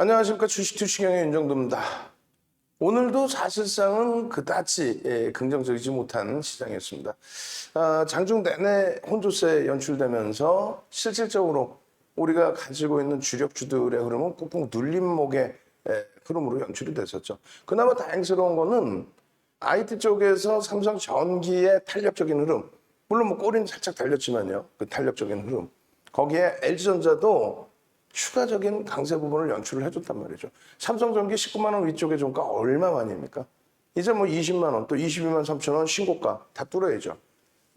안녕하십니까. 주식투시경의 윤정도입니다. 오늘도 사실상은 그다지 긍정적이지 못한 시장이었습니다. 장중 내내 혼조세 연출되면서 실질적으로 우리가 가지고 있는 주력주들의 흐름은 꾹꾹 눌림목의 흐름으로 연출이 됐었죠. 그나마 다행스러운 거는 IT 쪽에서 삼성전기의 탄력적인 흐름, 물론 뭐 꼬리는 살짝 달렸지만요. 그 탄력적인 흐름. 거기에 LG전자도 추가적인 강세 부분을 연출을 해줬단 말이죠. 삼성전기 19만 원 위쪽의 종가 얼마만입니까? 이제 뭐 20만 원, 또 22만 3천 원 신고가 다 뚫어야죠.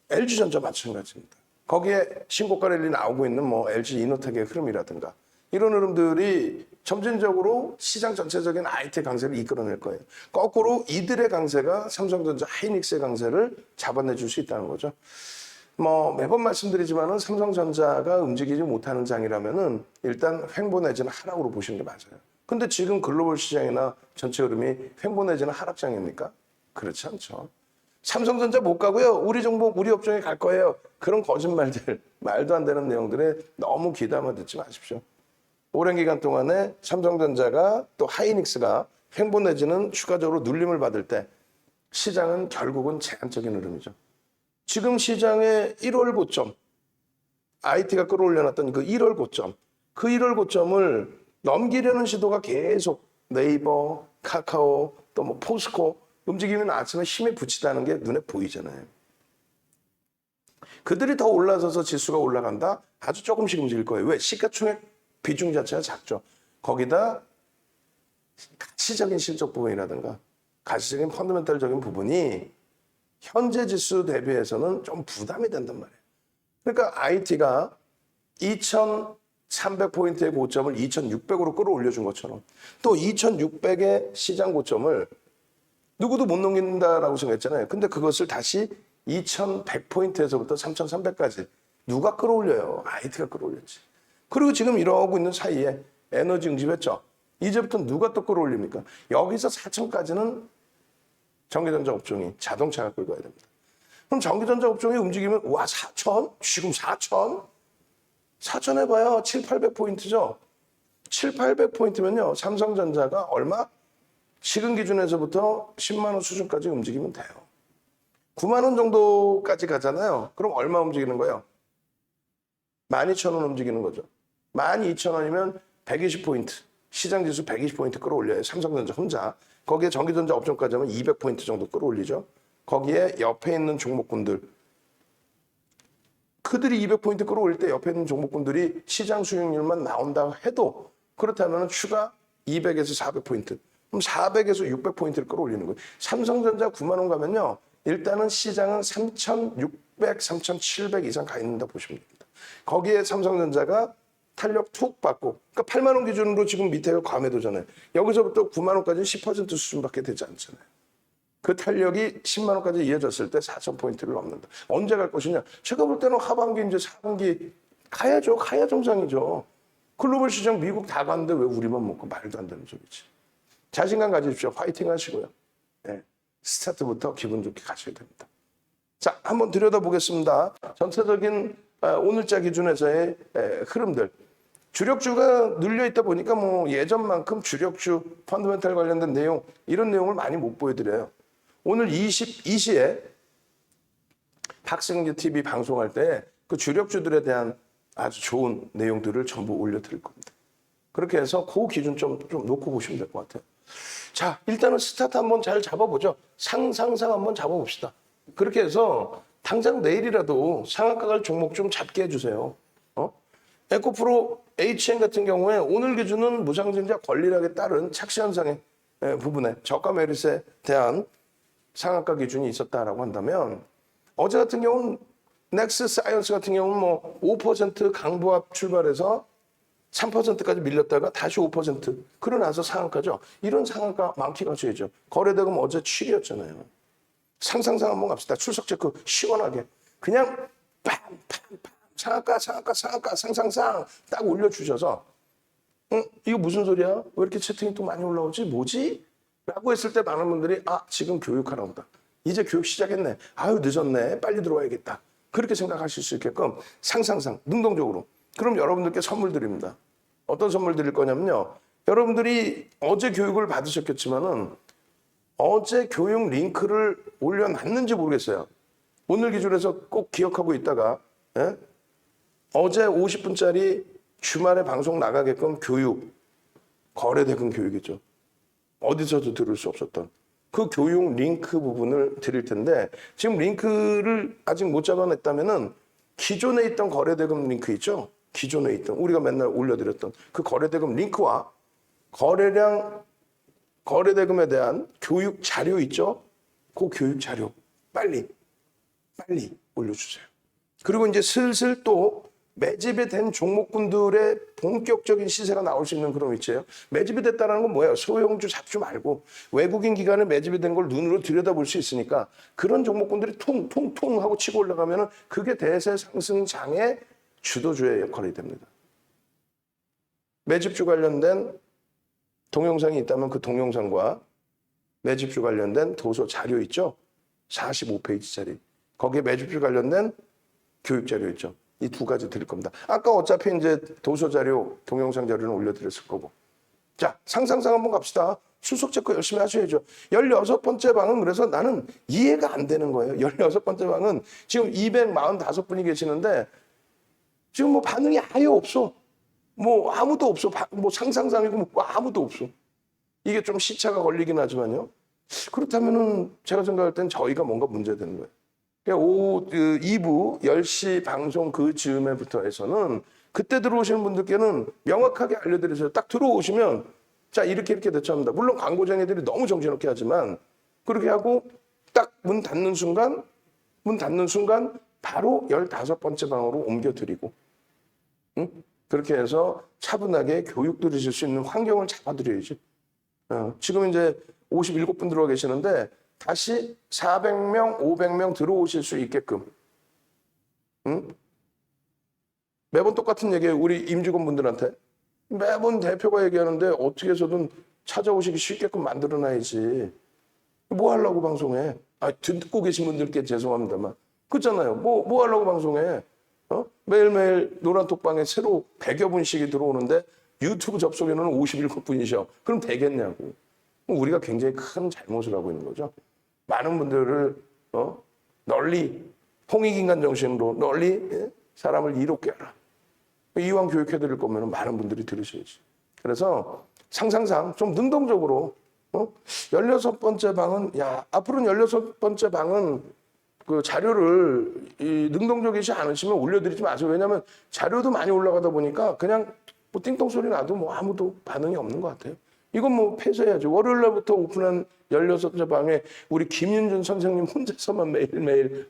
LG전자 마찬가지입니다. 거기에 신고가 랠리 나오고 있는 뭐 LG 이노텍의 흐름이라든가 이런 흐름들이 점진적으로 시장 전체적인 IT 강세를 이끌어낼 거예요. 거꾸로 이들의 강세가 삼성전자, 하이닉스의 강세를 잡아내줄 수 있다는 거죠. 뭐 매번 말씀드리지만은 삼성전자가 움직이지 못하는 장이라면은 일단 횡보 내지는 하락으로 보시는 게 맞아요. 근데 지금 글로벌 시장이나 전체 흐름이 횡보 내지는 하락장입니까? 그렇지 않죠. 삼성전자 못 가고요. 우리 종목, 우리 업종에 갈 거예요. 그런 거짓말들, 말도 안 되는 내용들에 너무 귀담아 듣지 마십시오. 오랜 기간 동안에 삼성전자가 또 하이닉스가 횡보 내지는 추가적으로 눌림을 받을 때 시장은 결국은 제한적인 흐름이죠. 지금 시장의 1월 고점, IT가 끌어올려놨던 그 1월 고점, 그 1월 고점을 넘기려는 시도가 계속 네이버, 카카오, 또 뭐 포스코 움직임이 나왔지만 힘에 붙이다는 게 눈에 보이잖아요. 그들이 더 올라서서 지수가 올라간다? 아주 조금씩 움직일 거예요. 왜? 시가총액 비중 자체가 작죠. 거기다 가치적인 실적 부분이라든가 가치적인 펀더멘탈적인 부분이 현재 지수 대비해서는 좀 부담이 된단 말이에요. 그러니까 IT가 2,300포인트의 고점을 2,600으로 끌어올려준 것처럼 또 2,600의 시장 고점을 누구도 못 넘긴다라고 생각했잖아요. 근데 그것을 다시 2,100포인트에서부터 3,300까지 누가 끌어올려요? IT가 끌어올렸지. 그리고 지금 이러고 있는 사이에 에너지 응집했죠. 이제부터 누가 또 끌어올립니까? 여기서 4,000까지는 전기전자 업종이 자동차가 끌고 가야 됩니다. 그럼 전기전자 업종이 움직이면 와 4천? 지금 4천? 4천 해봐야 7, 800포인트죠. 7, 800포인트면요. 삼성전자가 얼마? 지금 기준에서부터 10만 원 수준까지 움직이면 돼요. 9만 원 정도까지 가잖아요. 그럼 얼마 움직이는 거예요? 12,000원 움직이는 거죠. 12,000원이면 120포인트. 시장지수 120포인트 끌어올려요. 삼성전자 혼자. 거기에 전기전자 업종까지 하면 200포인트 정도 끌어올리죠. 거기에 옆에 있는 종목군들. 그들이 200포인트 끌어올릴 때 옆에 있는 종목군들이 시장 수익률만 나온다 해도 그렇다면 추가 200에서 400포인트. 그럼 400에서 600포인트를 끌어올리는 거예요. 삼성전자 9만 원 가면요. 일단은 시장은 3,600, 3,700 이상 가 있는다 보시면 됩니다. 거기에 삼성전자가 탄력 툭 받고, 그러니까 8만 원 기준으로 지금 밑에가 과매도잖아요. 여기서부터 9만 원까지는 10% 수준밖에 되지 않잖아요. 그 탄력이 10만 원까지 이어졌을 때 4,000포인트를 넘는다. 언제 갈 것이냐? 제가 볼 때는 하반기, 이제 4분기 가야죠. 가야 정상이죠. 글로벌 시장 미국 다 가는데 왜 우리만 먹고 말도 안 되는 소리지. 자신감 가지십시오. 파이팅 하시고요. 네. 스타트부터 기분 좋게 가셔야 됩니다. 자, 한번 들여다보겠습니다. 전체적인 오늘자 기준에서의 흐름들. 주력주가 눌려 있다 보니까 뭐 예전만큼 주력주 펀더멘탈 관련된 내용 이런 내용을 많이 못 보여드려요. 오늘 22시에 박승규 TV 방송할 때 그 주력주들에 대한 아주 좋은 내용들을 전부 올려드릴 겁니다. 그렇게 해서 그 기준 좀 놓고 보시면 될 것 같아요. 자, 일단은 스타트 한번 잘 잡아보죠. 상상상 한번 잡아봅시다. 그렇게 해서 당장 내일이라도 상한가 갈 종목 좀 잡게 해주세요. 에코프로 HN 같은 경우에 오늘 기준은 무상증자 권리락에 따른 착시 현상의 부분에 저가 메리트에 대한 상한가 기준이 있었다라고 한다면 어제 같은 경우는 넥스 사이언스 같은 경우는 뭐 5% 강보합 출발해서 3%까지 밀렸다가 다시 5% 그러나서 상한가죠. 이런 상한가 많게 가셔야죠. 거래대금 어제 7이었잖아요. 상상상 한번 갑시다. 출석 체크 시원하게 그냥 빰빰빰 상한가 상상상 딱 올려주셔서 이거 무슨 소리야? 왜 이렇게 채팅이 또 많이 올라오지? 뭐지? 라고 했을 때 많은 분들이 지금 교육하나 보다. 이제 교육 시작했네. 아유 늦었네. 빨리 들어와야겠다. 그렇게 생각하실 수 있게끔 상상상 능동적으로. 그럼 여러분들께 선물 드립니다. 어떤 선물 드릴 거냐면요. 여러분들이 어제 교육을 받으셨겠지만은 어제 교육 링크를 올려놨는지 모르겠어요. 오늘 기준에서 꼭 기억하고 있다가 예? 어제 50분짜리 주말에 방송 나가게끔 교육, 거래대금 교육이죠. 어디서도 들을 수 없었던 그 교육 링크 부분을 드릴 텐데 지금 링크를 아직 못 잡아냈다면은 기존에 있던 거래대금 링크 있죠? 기존에 있던 우리가 맨날 올려드렸던 그 거래대금 링크와 거래량, 거래대금에 대한 교육 자료 있죠? 그 교육 자료 빨리 올려주세요. 그리고 이제 슬슬 또 매집이 된 종목군들의 본격적인 시세가 나올 수 있는 그런 위치예요. 매집이 됐다는 건 뭐예요? 소형주 잡주 말고 외국인 기관에 매집이 된 걸 눈으로 들여다볼 수 있으니까 그런 종목군들이 통통통 하고 치고 올라가면은 그게 대세 상승장의 주도주의 역할이 됩니다. 매집주 관련된 동영상이 있다면 그 동영상과 매집주 관련된 도서 자료 있죠? 45페이지짜리. 거기에 매집주 관련된 교육 자료 있죠? 이 두 가지 드릴 겁니다. 아까 어차피 이제 도서 자료, 동영상 자료는 올려드렸을 거고. 자, 상상상 한번 갑시다. 수석 체크 열심히 하셔야죠. 16번째 방은 그래서 나는 이해가 안 되는 거예요. 16번째 방은 지금 245분이 계시는데 지금 뭐 반응이 아예 없어. 뭐 아무도 없어. 뭐 상상상이고 뭐 아무도 없어. 이게 좀 시차가 걸리긴 하지만요. 그렇다면은 제가 생각할 땐 저희가 뭔가 문제되는 거예요. 그러니까 2부 10시 방송 그 즈음에부터 해서는 그때 들어오시는 분들께는 명확하게 알려드리세요. 딱 들어오시면 자 이렇게 대처합니다. 물론 광고쟁이들이 너무 정신없게 하지만 그렇게 하고 딱 문 닫는 순간 바로 15번째 방으로 옮겨드리고 그렇게 해서 차분하게 교육 들으실 수 있는 환경을 잡아드려야지. 지금 이제 57분 들어와 계시는데 다시 400명, 500명 들어오실 수 있게끔. 매번 똑같은 얘기예요. 우리 임직원분들한테. 매번 대표가 얘기하는데 어떻게 해서든 찾아오시기 쉽게끔 만들어놔야지. 뭐 하려고 방송해? 듣고 계신 분들께 죄송합니다만. 그렇잖아요. 뭐 하려고 방송해? 매일매일 노란톡방에 새로 100여 분씩이 들어오는데 유튜브 접속에는 57분이셔. 그럼 되겠냐고. 우리가 굉장히 큰 잘못을 하고 있는 거죠. 많은 분들을 널리 홍익인간 정신으로 널리 사람을 이롭게 하라. 이왕 교육해드릴 거면 많은 분들이 들으셔야지. 그래서 상상상 좀 능동적으로 16번째 방은 앞으로는 16번째 방은 그 자료를 능동적이지 않으시면 올려드리지 마세요. 왜냐하면 자료도 많이 올라가다 보니까 그냥 뭐 띵동 소리 나도 뭐 아무도 반응이 없는 것 같아요. 이건 뭐 폐쇄해야죠. 월요일 날부터 오픈한 16번째 방에 우리 김윤준 선생님 혼자서만 매일매일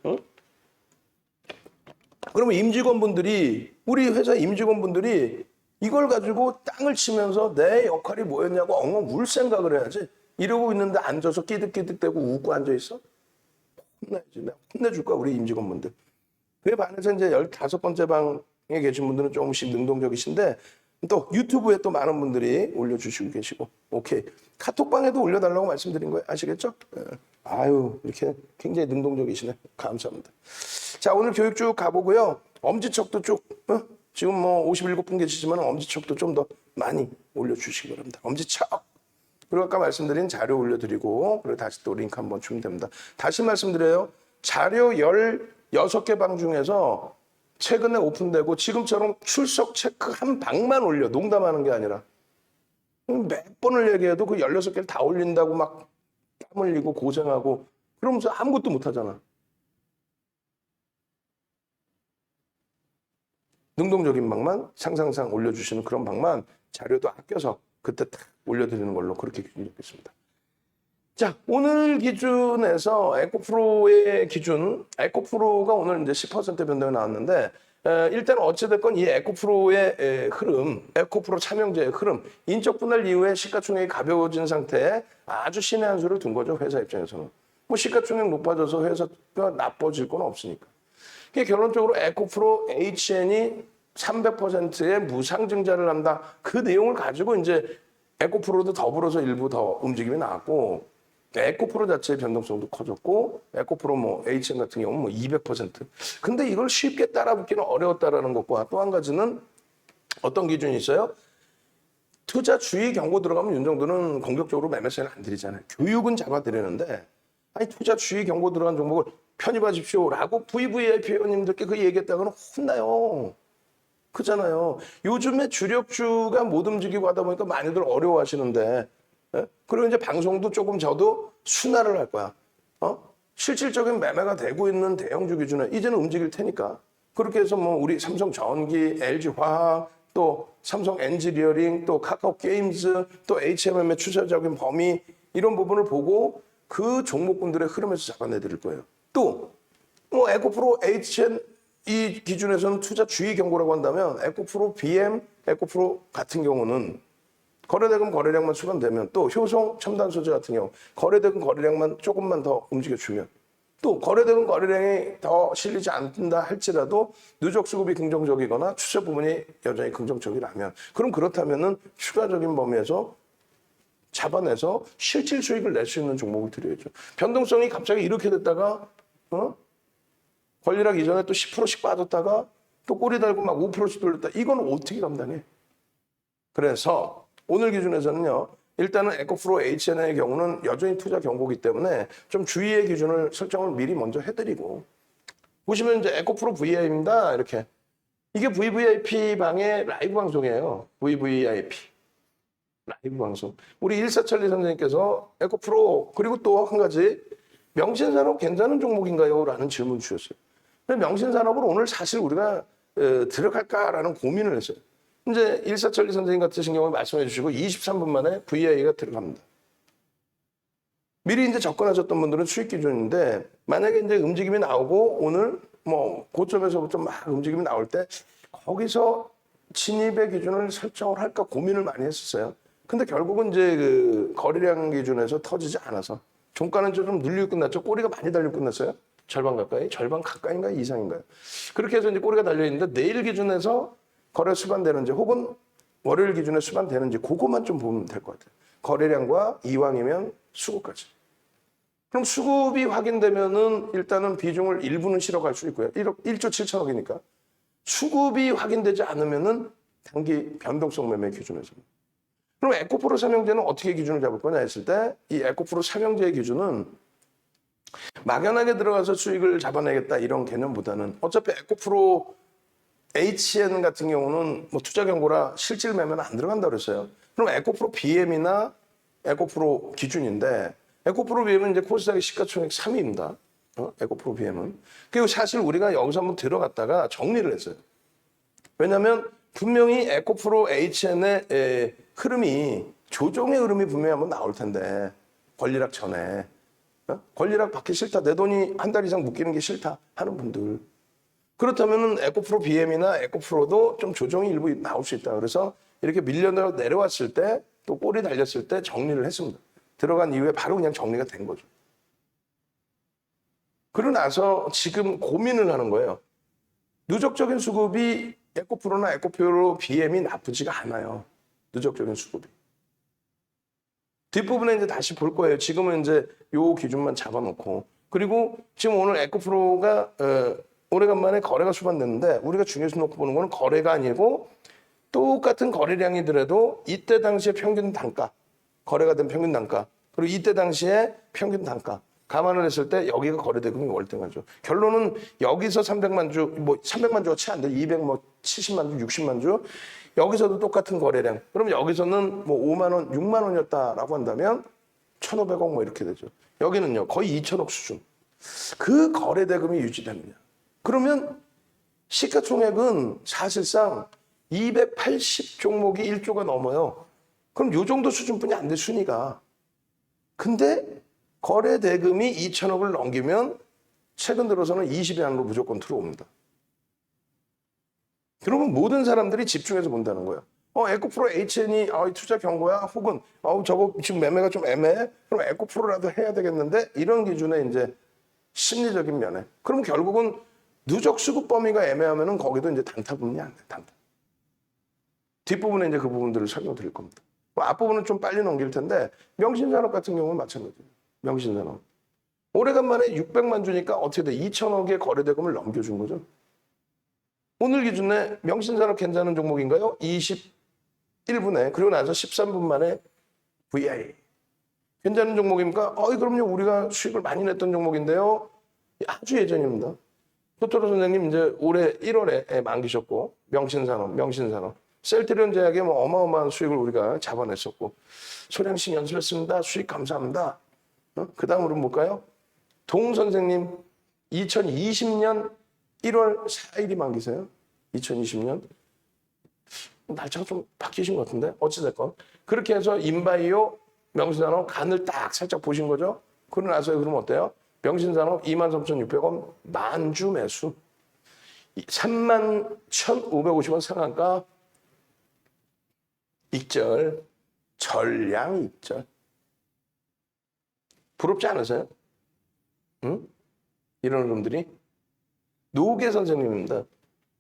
그러면 임직원분들이 우리 회사 임직원분들이 이걸 가지고 땅을 치면서 내 역할이 뭐였냐고 엉엉 울 생각을 해야지. 이러고 있는데 앉아서 끼득끼득대고 웃고 앉아있어? 혼내야지. 내가 혼내줄 거야 우리 임직원분들. 그에 반해서 이제 15번째 방에 계신 분들은 조금씩 능동적이신데 또 유튜브에 또 많은 분들이 올려주시고 계시고 오케이. 카톡방에도 올려달라고 말씀드린 거예요. 아시겠죠? 아유 이렇게 굉장히 능동적이시네. 감사합니다. 자 오늘 교육 쭉 가보고요. 엄지척도 쭉 지금 뭐 57분 계시지만 엄지척도 좀 더 많이 올려주시기 바랍니다. 엄지척. 그리고 아까 말씀드린 자료 올려드리고 그리고 다시 또 링크 한번 주면 됩니다. 다시 말씀드려요. 자료 16개 방 중에서 최근에 오픈되고 지금처럼 출석 체크 한 방만 올려. 농담하는 게 아니라. 몇 번을 얘기해도 그 16개를 다 올린다고 막 땀 흘리고 고생하고 그러면서 아무것도 못하잖아. 능동적인 방만 상상상 올려주시는 그런 방만 자료도 아껴서 그때 딱 올려드리는 걸로 그렇게 기준했습니다. 자, 오늘 기준에서 에코프로의 기준, 에코프로가 오늘 이제 10% 변동이 나왔는데, 일단 어찌됐건 이 에코프로의 흐름, 에코프로 참여제의 흐름, 인적 분할 이후에 시가총액이 가벼워진 상태에 아주 신의 한 수를 둔 거죠, 회사 입장에서는. 뭐 시가총액 높아져서 회사가 나빠질 건 없으니까. 결론적으로 에코프로 HN이 300%의 무상증자를 한다. 그 내용을 가지고 이제 에코프로도 더불어서 일부 더 움직임이 나왔고, 에코프로 자체의 변동성도 커졌고, 에코프로 뭐 HN 같은 경우는 뭐 200%. 근데 이걸 쉽게 따라붙기는 어려웠다라는 것과 또 한 가지는 어떤 기준이 있어요? 투자 주의 경고 들어가면 윤 정도는 공격적으로 매매 사인을 안 드리잖아요. 교육은 잡아드리는데 아니 투자 주의 경고 들어간 종목을 편입하십시오라고 VVIP 회원님들께 그 얘기했다가는 혼나요. 그잖아요. 요즘에 주력주가 못 움직이고 하다 보니까 많이들 어려워하시는데 예? 그리고 이제 방송도 조금 저도 순화를 할 거야. 실질적인 매매가 되고 있는 대형주 기준에 이제는 움직일 테니까. 그렇게 해서 뭐 우리 삼성전기, LG화학, 또 삼성 엔지니어링, 또 카카오 게임즈, 또 HMM의 추세적인 범위 이런 부분을 보고 그 종목군들의 흐름에서 잡아내드릴 거예요. 또 뭐 에코프로 HN 이 기준에서는 투자 주의 경고라고 한다면 에코프로 BM, 에코프로 같은 경우는 거래대금 거래량만 수반되면 또 효성 첨단 소재 같은 경우 거래대금 거래량만 조금만 더 움직여주면 또 거래대금 거래량이 더 실리지 않는다 할지라도 누적 수급이 긍정적이거나 추세 부분이 여전히 긍정적이라면 그럼 그렇다면은 추가적인 범위에서 잡아내서 실질 수익을 낼 수 있는 종목을 드려야죠. 변동성이 갑자기 이렇게 됐다가 권리락 이전에 또 10%씩 빠졌다가 또 꼬리 달고 막 5%씩 돌렸다. 이건 어떻게 감당해? 그래서 오늘 기준에서는요. 일단은 에코프로 HN의 경우는 여전히 투자 경고이기 때문에 좀 주의의 기준을 설정을 미리 먼저 해드리고 보시면 이제 에코프로 VIP입니다. 이렇게 이게 VVIP 방의 라이브 방송이에요. VVIP 라이브 방송. 우리 일사천리 선생님께서 에코프로 그리고 또 한 가지 명신산업 괜찮은 종목인가요? 라는 질문 주셨어요. 명신산업을 오늘 사실 우리가 들어갈까라는 고민을 했어요. 이제 일사천리 선생님 같으신 경우에 말씀해 주시고 23분 만에 VI가 들어갑니다. 미리 이제 접근하셨던 분들은 수익 기준인데 만약에 이제 움직임이 나오고 오늘 뭐 고점에서부터 막 움직임이 나올 때 거기서 진입의 기준을 설정을 할까 고민을 많이 했었어요. 근데 결국은 이제 그 거래량 기준에서 터지지 않아서 종가는 좀 눌리고 끝났죠. 꼬리가 많이 달리고 끝났어요. 절반 가까이? 절반 가까이인가요? 이상인가요? 그렇게 해서 이제 꼬리가 달려있는데 내일 기준에서 거래 수반되는지 혹은 월요일 기준에 수반되는지 그것만 좀 보면 될 것 같아요. 거래량과 이왕이면 수급까지. 그럼 수급이 확인되면은 일단은 비중을 일부는 실어갈 수 있고요. 1조 7천억이니까. 수급이 확인되지 않으면은 단기 변동성 매매 기준에서. 그럼 에코프로 삼형제는 어떻게 기준을 잡을 거냐 했을 때 이 에코프로 삼형제의 기준은 막연하게 들어가서 수익을 잡아내겠다 이런 개념보다는 어차피 에코프로 HN 같은 경우는 뭐 투자 경고라 실질 매매는 안 들어간다 그랬어요. 그럼 에코프로 BM이나 에코프로 기준인데 에코프로 BM은 이제 코스닥의 시가총액 3위입니다. 에코프로 BM은. 그리고 사실 우리가 여기서 한번 들어갔다가 정리를 했어요. 왜냐하면 분명히 에코프로 HN의 흐름이 조정의 흐름이 분명히 한번 나올 텐데 권리락 전에 권리락 받기 싫다. 내 돈이 한 달 이상 묶이는 게 싫다 하는 분들. 그렇다면 에코프로 BM이나 에코프로도 좀 조정이 일부 나올 수 있다. 그래서 이렇게 밀려 내려왔을 때 또 꼬리 달렸을 때 정리를 했습니다. 들어간 이후에 바로 그냥 정리가 된 거죠. 그러고 나서 지금 고민을 하는 거예요. 누적적인 수급이 에코프로나 에코프로 BM이 나쁘지가 않아요. 누적적인 수급이. 뒷부분에 이제 다시 볼 거예요. 지금은 이제 요 기준만 잡아놓고. 그리고 지금 오늘 에코프로가 오래간만에 거래가 수반됐는데 우리가 중요시 놓고 보는 거는 거래가 아니고 똑같은 거래량이더라도 이때 당시에 평균 단가, 거래가 된 평균 단가, 그리고 이때 당시에 평균 단가 감안을 했을 때 여기가 거래대금이 월등하죠. 결론은 여기서 300만 주, 뭐 300만 주가 채 안 돼. 270만 주, 60만 주. 여기서도 똑같은 거래량. 그럼 여기서는 뭐 5만 원, 6만 원이었다라고 한다면 1,500억 뭐 이렇게 되죠. 여기는요. 거의 2천억 수준. 그 거래대금이 유지되느냐. 그러면 시가총액은 사실상 280 종목이 1조가 넘어요. 그럼 요 정도 수준뿐이 안 돼, 순위가. 근데 거래 대금이 2천억을 넘기면 최근 들어서는 20위 안으로 무조건 들어옵니다. 그러면 모든 사람들이 집중해서 본다는 거예요. 에코프로 HN이 투자 경고야 혹은 저거 지금 매매가 좀 애매해. 그럼 에코프로라도 해야 되겠는데 이런 기준에 이제 심리적인 면에. 그럼 결국은 누적 수급 범위가 애매하면은 거기도 이제 단타 부분이 안 돼. 단타. 뒷부분에 이제 그 부분들을 설명드릴 겁니다. 앞부분은 좀 빨리 넘길 텐데 명신산업 같은 경우는 마찬가지예요. 명신산업. 오래간만에 600만 주니까 어떻게 돼? 2천억의 거래대금을 넘겨준 거죠. 오늘 기준에 명신산업 괜찮은 종목인가요? 1분에 그리고 나서 13분 만에 VI. 괜찮은 종목입니까? 그럼요. 우리가 수익을 많이 냈던 종목인데요. 아주 예전입니다. 토토로 선생님 이제 올해 1월에 만기셨고 명신산업. 셀트리온 제약에 뭐 어마어마한 수익을 우리가 잡아냈었고 소량씩 연습했습니다. 수익 감사합니다. 그 다음으로 볼까요? 동 선생님 2020년 1월 4일이 만기세요. 2020년. 날짜가 좀 바뀌신 것 같은데 어찌됐건 그렇게 해서 인바이오 명신산업 간을 딱 살짝 보신 거죠. 그러고 나서 그럼 어때요? 명신산업 23,600원 만주 매수 31,550원 상한가 익절 전량 익절 부럽지 않으세요? 응? 이런 놈들이 노계 선생님입니다.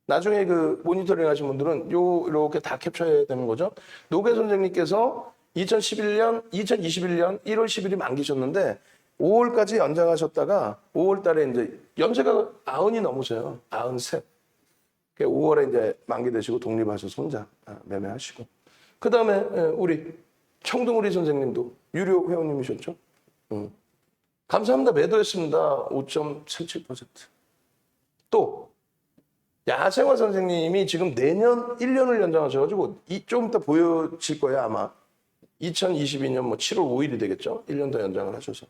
나중에 그 모니터링 하신 분들은 이렇게 다 캡처해야 되는 거죠. 노계 선생님께서 2021년 1월 10일이 만기셨는데 5월까지 연장하셨다가 5월 달에 이제 연세가 90이 넘으세요. 93. 5월에 이제 만기되시고 독립하셔서 혼자 매매하시고. 그 다음에 우리 청둥우리 선생님도 유료 회원님이셨죠. 감사합니다. 매도했습니다. 5.37%. 또 야생화 선생님이 지금 내년 1년을 연장하셔가지고 좀 이따 보여질 거예요 아마. 2022년 뭐 7월 5일이 되겠죠. 1년 더 연장을 하셔서.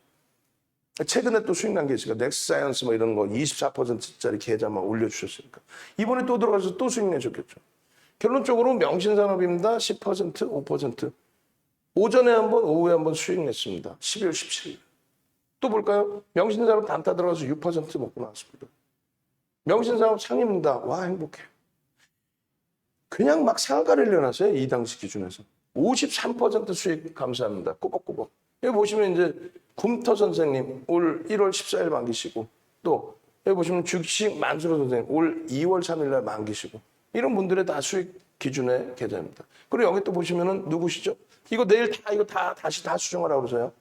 최근에 또 수익 난 게 있으니까 넥스사이언스 뭐 이런 거 24%짜리 계좌만 올려주셨으니까. 이번에 또 들어가서 또 수익 내셨겠죠. 결론적으로 명신산업입니다. 10%, 5%. 오전에 한 번, 오후에 한 번 수익 냈습니다. 12월 17일. 또 볼까요? 명신산업 단타 들어가서 6% 먹고 나왔습니다. 명신산업 상입니다. 와, 행복해. 그냥 막 상한가를 내놨어요. 이 당시 기준에서. 53% 수익 감사합니다. 꼬박꼬박. 여기 보시면 이제 굼터 선생님 올 1월 14일 만기시고 또 여기 보시면 주식 만수로 선생님 올 2월 3일 날 만기시고 이런 분들의 다 수익 기준의 계좌입니다. 그리고 여기 또 보시면은 누구시죠? 이거 내일 다시 수정하라고 그러세요.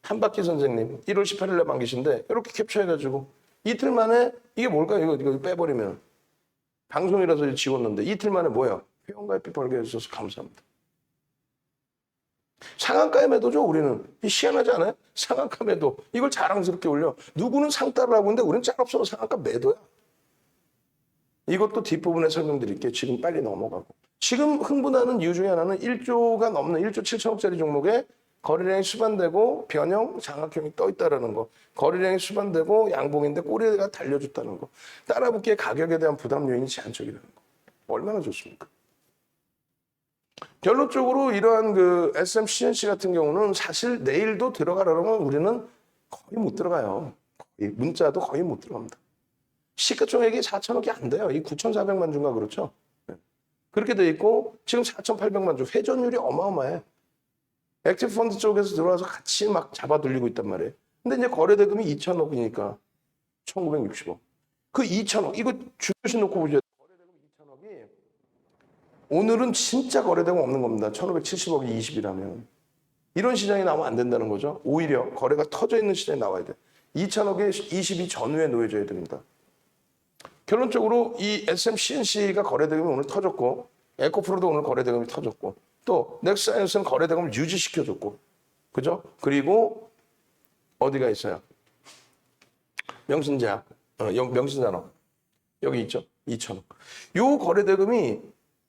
한바퀴 선생님 1월 18일 날 만기신데 이렇게 캡처해가지고 이틀 만에 이게 뭘까요? 이거 빼버리면 방송이라서 지웠는데 이틀 만에 뭐야? 회원가입비 벌게 해주셔서 감사합니다. 상한가에 매도죠, 우리는. 희한하지 않아요? 상한가 매도. 이걸 자랑스럽게 올려. 누구는 상따를 하고 있는데 우리는 짤없어도 상한가 매도야. 이것도 뒷부분에 설명드릴게요. 지금 빨리 넘어가고. 지금 흥분하는 이유 중에 하나는 1조가 넘는 1조 7천억짜리 종목에 거래량이 수반되고 변형, 장악형이 떠 있다는 거. 거래량이 수반되고 양봉인데 꼬리가 달려줬다는 거. 따라붙기에 가격에 대한 부담 요인이 제한적이라는 거. 얼마나 좋습니까? 결론적으로 이러한 그 SMCNC 같은 경우는 사실 내일도 들어가려면 우리는 거의 못 들어가요. 거의 문자도 거의 못 들어갑니다. 시가총액이 4천억이 안 돼요. 이 9,400만 주인가 그렇죠. 그렇게 돼 있고 지금 4,800만 주 회전율이 어마어마해. 액티브 펀드 쪽에서 들어와서 같이 막 잡아들리고 있단 말이에요. 근데 이제 거래대금이 2천억이니까 1,960억. 그 2천억 이거 주식 놓고 보죠. 거래대금 2천억이 오늘은 진짜 거래대금 없는 겁니다. 1,570억이 20이라면. 이런 시장이 나오면 안 된다는 거죠. 오히려 거래가 터져 있는 시장이 나와야 돼. 2천억에 20이 전후에 놓여져야 됩니다. 결론적으로 이 SMCNC가 거래대금이 오늘 터졌고 에코프로도 오늘 거래대금이 터졌고 또 넥스사이언스는 거래대금을 유지시켜줬고 그죠? 그리고 어디가 있어요? 명신제약, 명신산업 여기 있죠? 2천억. 요 거래대금이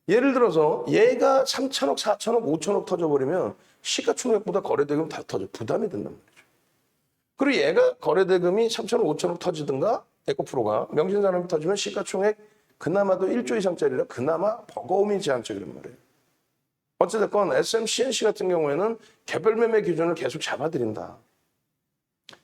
예를 들어서 얘가 3천억, 4천억, 5천억 터져버리면 시가총액보다 거래대금 다 터져 부담이 된단 말이죠. 그리고 얘가 거래대금이 3천억, 5천억 터지든가 에코프로가 명신산업이 터지면 시가총액 그나마도 1조 이상짜리라 그나마 버거움이 제한적이란 말이에요. 어찌됐건 SMCNC 같은 경우에는 개별 매매 기준을 계속 잡아드린다.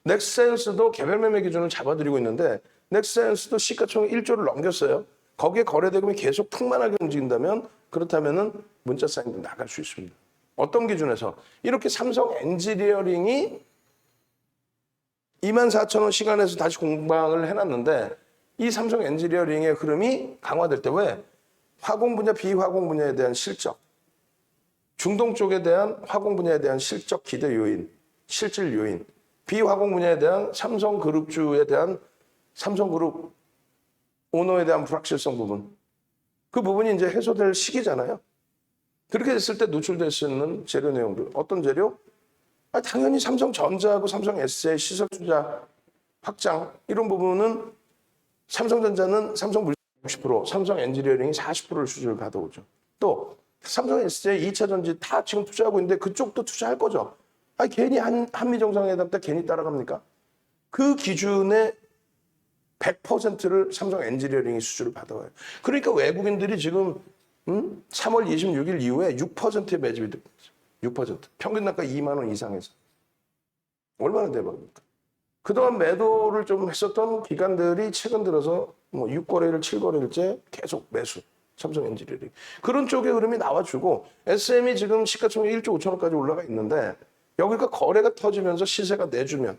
넥스사이언스도 개별 매매 기준을 잡아드리고 있는데 넥스사이언스도 시가총액 1조를 넘겼어요. 거기에 거래대금이 계속 풍만하게 움직인다면 그렇다면은 문자 사인도 나갈 수 있습니다. 어떤 기준에서? 이렇게 삼성 엔지니어링이 24,000원 시간에서 다시 공방을 해놨는데 이 삼성 엔지니어링의 흐름이 강화될 때 왜? 화공 분야, 비화공 분야에 대한 실적, 중동 쪽에 대한 화공 분야에 대한 실적 기대 요인, 실질 요인, 비화공 분야에 대한 삼성그룹주에 대한 삼성그룹 오너에 대한 불확실성 부분. 그 부분이 이제 해소될 시기잖아요. 그렇게 됐을 때 노출될 수 있는 재료 내용들. 어떤 재료? 당연히 삼성전자하고 삼성 SDI 시설 투자 확장 이런 부분은 삼성전자는 삼성물산 60%, 삼성 엔지니어링이 40%를 수주를 받아오죠. 또 삼성 SDI 2차 전지 다 지금 투자하고 있는데 그쪽도 투자할 거죠. 괜히 한미 정상회담 때 괜히 따라갑니까? 그 기준에 100%를 삼성 엔지니어링이 수주를 받아와요. 그러니까 외국인들이 지금 3월 26일 이후에 6%의 매집이 됩니다. 6%. 평균 단가 2만 원 이상에서. 얼마나 대박입니까? 그동안 매도를 좀 했었던 기관들이 최근 들어서 뭐 6거래일, 7거래일째 계속 매수. 삼성 엔지니어링. 그런 쪽의 흐름이 나와주고 SM이 지금 시가총액 1조 5천억까지 올라가 있는데 여기가 거래가 터지면서 시세를 내주면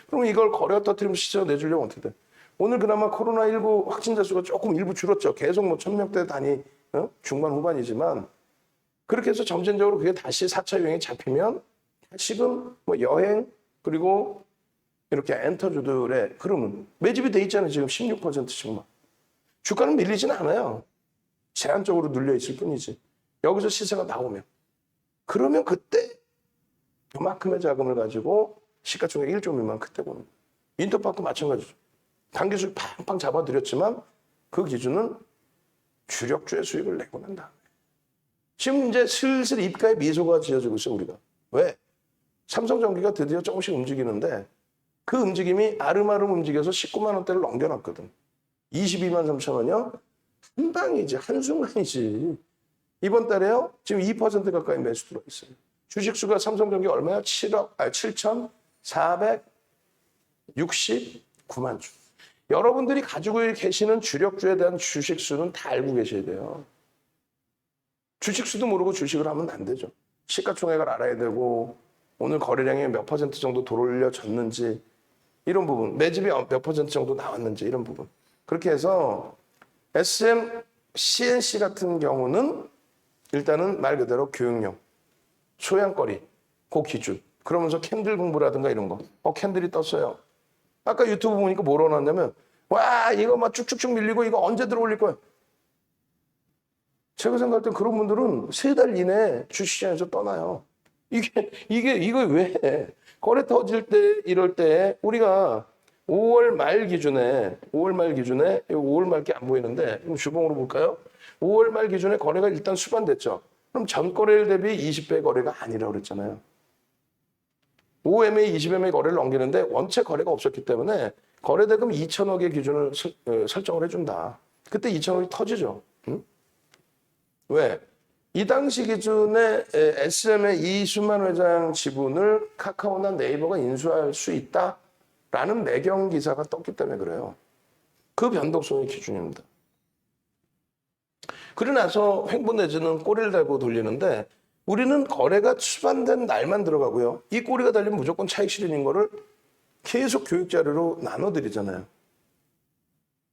그럼 이걸 거래가 터뜨리면 시세가 내주려면 어떻게 돼? 오늘 그나마 코로나19 확진자 수가 조금 일부 줄었죠. 계속 뭐 1000명대 단위 중반 후반이지만 그렇게 해서 점진적으로 그게 다시 4차 유행이 잡히면 다시금 뭐 여행 그리고 이렇게 엔터주들의 흐름은 매집이 돼 있잖아요. 지금 16%씩만. 주가는 밀리지는 않아요. 제한적으로 눌려 있을 뿐이지. 여기서 시세가 나오면 그러면 그때 요만큼의 자금을 가지고 시가총액 1조 미만 그때 보는 거예요. 인터파크 마찬가지죠. 단기수익 팡팡 잡아드렸지만 그 기준은 주력주의 수익을 내고 난 다음에 지금 이제 슬슬 입가에 미소가 지어지고 있어요. 우리가. 왜? 삼성전기가 드디어 조금씩 움직이는데 그 움직임이 아름아름 움직여서 19만 원대를 넘겨놨거든. 22만 3천 원이요? 한 방이지, 한순간이지. 이번 달에요? 지금 2% 가까이 매수 들어와 있어요. 주식수가 삼성전기 얼마야? 7,469만 주. 여러분들이 가지고 계시는 주력주에 대한 주식수는 다 알고 계셔야 돼요. 주식수도 모르고 주식을 하면 안 되죠. 시가총액을 알아야 되고 오늘 거래량이 몇 퍼센트 정도 돌려졌는지 이런 부분, 매집이 몇 퍼센트 정도 나왔는지 이런 부분. 그렇게 해서 SM, CNC 같은 경우는 일단은 말 그대로 교육용, 소양거리, 그 기준. 그러면서 캔들 공부라든가 이런 거. 캔들이 떴어요. 아까 유튜브 보니까 뭐라고 나왔냐면 와 이거 막 쭉쭉쭉 밀리고 이거 언제 들어올릴 거야. 제가 생각할 땐 그런 분들은 3달 이내에 주식시장에서 떠나요. 이거 왜 해? 거래 터질 때 이럴 때 우리가 5월 말 기준에 5월 말게 안 보이는데 그럼 주봉으로 볼까요? 5월 말 기준에 거래가 일단 수반됐죠. 그럼 전 거래일 대비 20배 거래가 아니라고 그랬잖아요. 5MA, 20MA 거래를 넘기는데 원체 거래가 없었기 때문에 거래대금 2천억의 기준을 설정을 해준다. 그때 2천억이 터지죠. 응? 왜? 이 당시 기준에 SM의 이순만 회장 지분을 카카오나 네이버가 인수할 수 있다라는 매경 기사가 떴기 때문에 그래요. 그 변동성이 기준입니다. 그러고 나서 횡보 내지는 꼬리를 달고 돌리는데 우리는 거래가 수반된 날만 들어가고요. 이 꼬리가 달리면 무조건 차익 실현인 거를 계속 교육 자료로 나눠드리잖아요.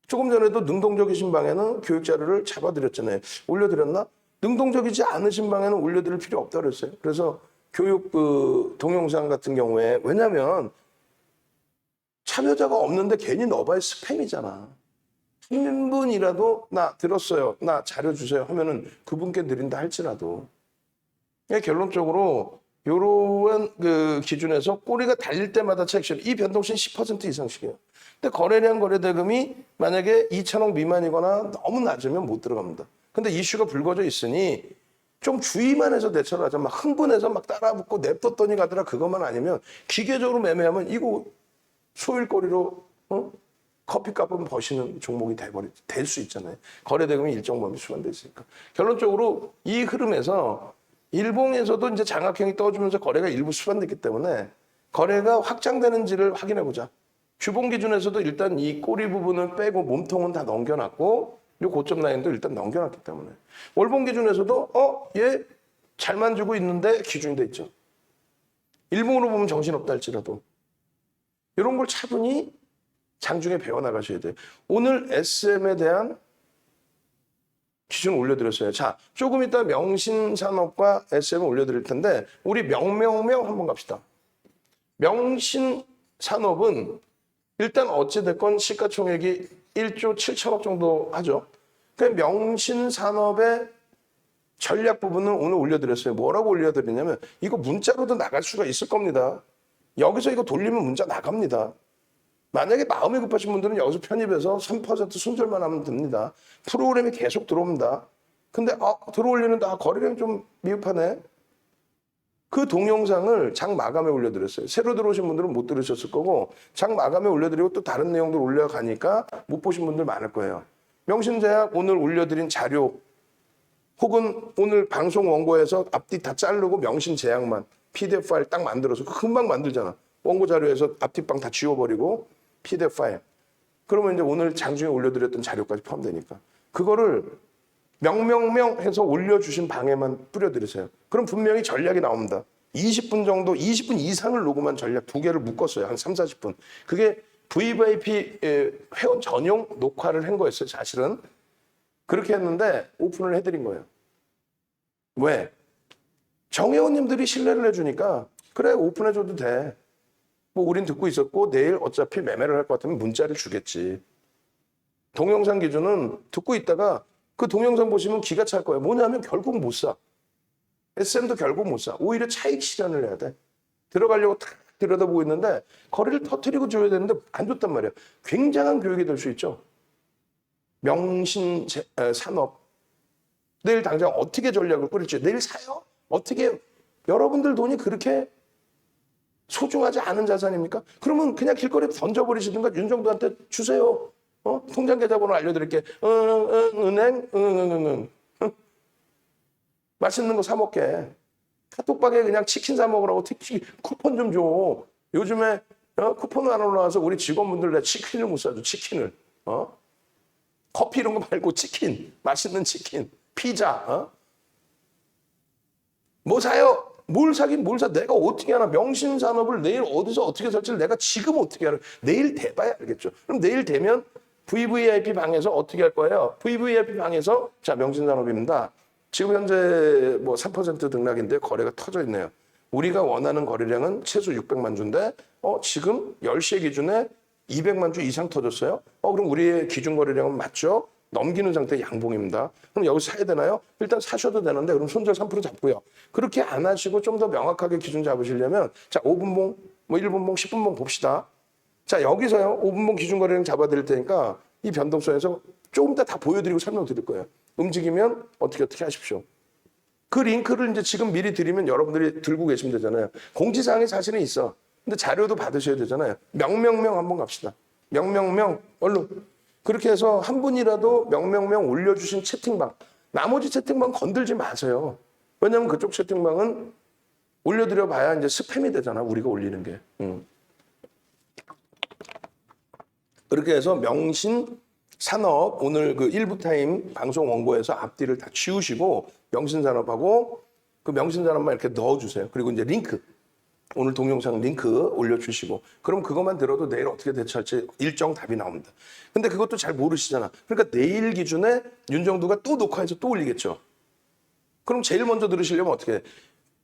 조금 전에도 능동적이신 방에는 교육 자료를 잡아드렸잖아요. 올려드렸나? 능동적이지 않으신 방에는 올려드릴 필요 없다고 그랬어요. 그래서 교육 동영상 같은 경우에 왜냐하면 참여자가 없는데 괜히 넣어봐야 스팸이잖아. 한 분이라도 나 들었어요. 나 자료 주세요 하면은 그분께 드린다 할지라도 결론적으로 이러한 그 기준에서 꼬리가 달릴 때마다 차익 이 변동성이 10% 이상씩이에요. 근데 거래량 거래대금이 만약에 2천억 미만이거나 너무 낮으면 못 들어갑니다. 근데 이슈가 불거져 있으니 좀 주의만 해서 대처를 하자. 막 흥분해서 막 따라붙고 냅뒀더니 가더라 그것만 아니면 기계적으로 매매하면 이거 소일거리로 커피값은 버시는 종목이 될 수 있잖아요. 거래대금이 일정 범위 수반돼 있으니까. 결론적으로 이 흐름에서 일봉에서도 이제 장악형이 떠주면서 거래가 일부 수반됐기 때문에 거래가 확장되는지를 확인해 보자. 주봉 기준에서도 일단 이 꼬리 부분을 빼고 몸통은 다 넘겨놨고 이 고점 라인도 일단 넘겨놨기 때문에 월봉 기준에서도 얘 잘만 주고 있는데 기준이 돼 있죠. 일봉으로 보면 정신없다 할지라도 이런 걸 차분히 장중에 배워나가셔야 돼요. 오늘 SM에 대한 기준 올려드렸어요. 자, 조금 이따 명신산업과 SM을 올려드릴 텐데 우리 명명명 한번 갑시다. 명신산업은 일단 어찌됐건 시가총액이 1조 7천억 정도 하죠. 그 명신산업의 전략 부분은 오늘 올려드렸어요. 뭐라고 올려드리냐면 이거 문자로도 나갈 수가 있을 겁니다. 여기서 이거 돌리면 문자 나갑니다. 만약에 마음이 급하신 분들은 여기서 편입해서 3% 손절만 하면 됩니다. 프로그램이 계속 들어옵니다. 근데 들어올리는데 거래량이 좀 미흡하네. 그 동영상을 장 마감에 올려드렸어요. 새로 들어오신 분들은 못 들으셨을 거고 장 마감에 올려드리고 또 다른 내용들 올려가니까 못 보신 분들 많을 거예요. 명신제약 오늘 올려드린 자료 혹은 오늘 방송 원고에서 앞뒤 다 자르고 명신제약만 PDF 파일 딱 만들어서 금방 만들잖아. 원고 자료에서 앞뒤빵 다 지워버리고 PDF 파일. 그러면 이제 오늘 장중에 올려드렸던 자료까지 포함되니까 그거를 명명명 해서 올려주신 방에만 뿌려드리세요. 그럼 분명히 전략이 나옵니다. 20분 정도, 20분 이상을 녹음한 전략 2개를 묶었어요. 한 3, 40분. 그게 VVIP 회원 전용 녹화를 한 거였어요. 사실은. 그렇게 했는데 오픈을 해드린 거예요. 왜? 정회원님들이 신뢰를 해주니까 그래 오픈해줘도 돼. 뭐 우린 듣고 있었고 내일 어차피 매매를 할 것 같으면 문자를 주겠지. 동영상 기준은 듣고 있다가 그 동영상 보시면 기가 찰 거예요. 뭐냐면 결국 못 사. SM도 결국 못 사. 오히려 차익 실현을 해야 돼. 들어가려고 탁 들여다보고 있는데 거리를 터트리고 줘야 되는데 안 줬단 말이야. 굉장한 교육이 될 수 있죠. 명신 산업. 내일 당장 어떻게 전략을 꾸릴지. 내일 사요? 어떻게 여러분들 돈이 그렇게 소중하지 않은 자산입니까? 그러면 그냥 길거리에 던져버리시든가 윤정도한테 주세요. 통장 계좌번호 알려드릴게. 은행, 맛있는 거 사 먹게. 카톡방에 그냥 치킨 사 먹으라고 쿠폰 좀 줘. 요즘에 쿠폰 안 올라와서 우리 직원분들 내 치킨을 못 사줘. 치킨을. 커피 이런 거 말고 치킨. 맛있는 치킨. 피자. 뭐 사요? 뭘 사긴 뭘 사. 내가 어떻게 하나. 명신산업을 내일 어디서 어떻게 살지를 내가 지금 어떻게 알아. 내일 돼봐야 알겠죠. 그럼 내일 되면 VVIP 방에서 어떻게 할 거예요? VVIP 방에서 자 명신산업입니다. 지금 현재 뭐 3% 등락인데 거래가 터져 있네요. 우리가 원하는 거래량은 최소 600만 주인데 지금 10시에 기준에 200만 주 이상 터졌어요. 그럼 우리의 기준 거래량은 맞죠? 넘기는 상태의 양봉입니다. 그럼 여기서 사야 되나요? 일단 사셔도 되는데 그럼 손절 3% 잡고요. 그렇게 안 하시고 좀 더 명확하게 기준 잡으시려면 자 5분봉, 뭐 1분봉, 10분봉 봅시다. 자 여기서요 5분봉 기준 거래량 잡아드릴 테니까 이 변동성에서 조금 이따 다 보여드리고 설명드릴 거예요. 움직이면 어떻게 하십시오. 그 링크를 이제 지금 미리 드리면 여러분들이 들고 계시면 되잖아요. 공지사항이 사실은 있어. 근데 자료도 받으셔야 되잖아요. 명명명 한번 갑시다. 명명명 얼른. 그렇게 해서 한 분이라도 명명명 올려주신 채팅방. 나머지 채팅방 건들지 마세요. 왜냐하면 그쪽 채팅방은 올려드려 봐야 이제 스팸이 되잖아. 우리가 올리는 게. 그렇게 해서 명신 산업 오늘 그 1부 타임 방송 원고에서 앞뒤를 다 지우시고 명신산업하고 그 명신산업만 이렇게 넣어주세요. 그리고 이제 링크 오늘 동영상 링크 올려주시고 그럼 그것만 들어도 내일 어떻게 대처할지 일정 답이 나옵니다. 근데 그것도 잘 모르시잖아. 그러니까 내일 기준에 윤정두가 또 녹화해서 또 올리겠죠. 그럼 제일 먼저 들으시려면 어떻게 해?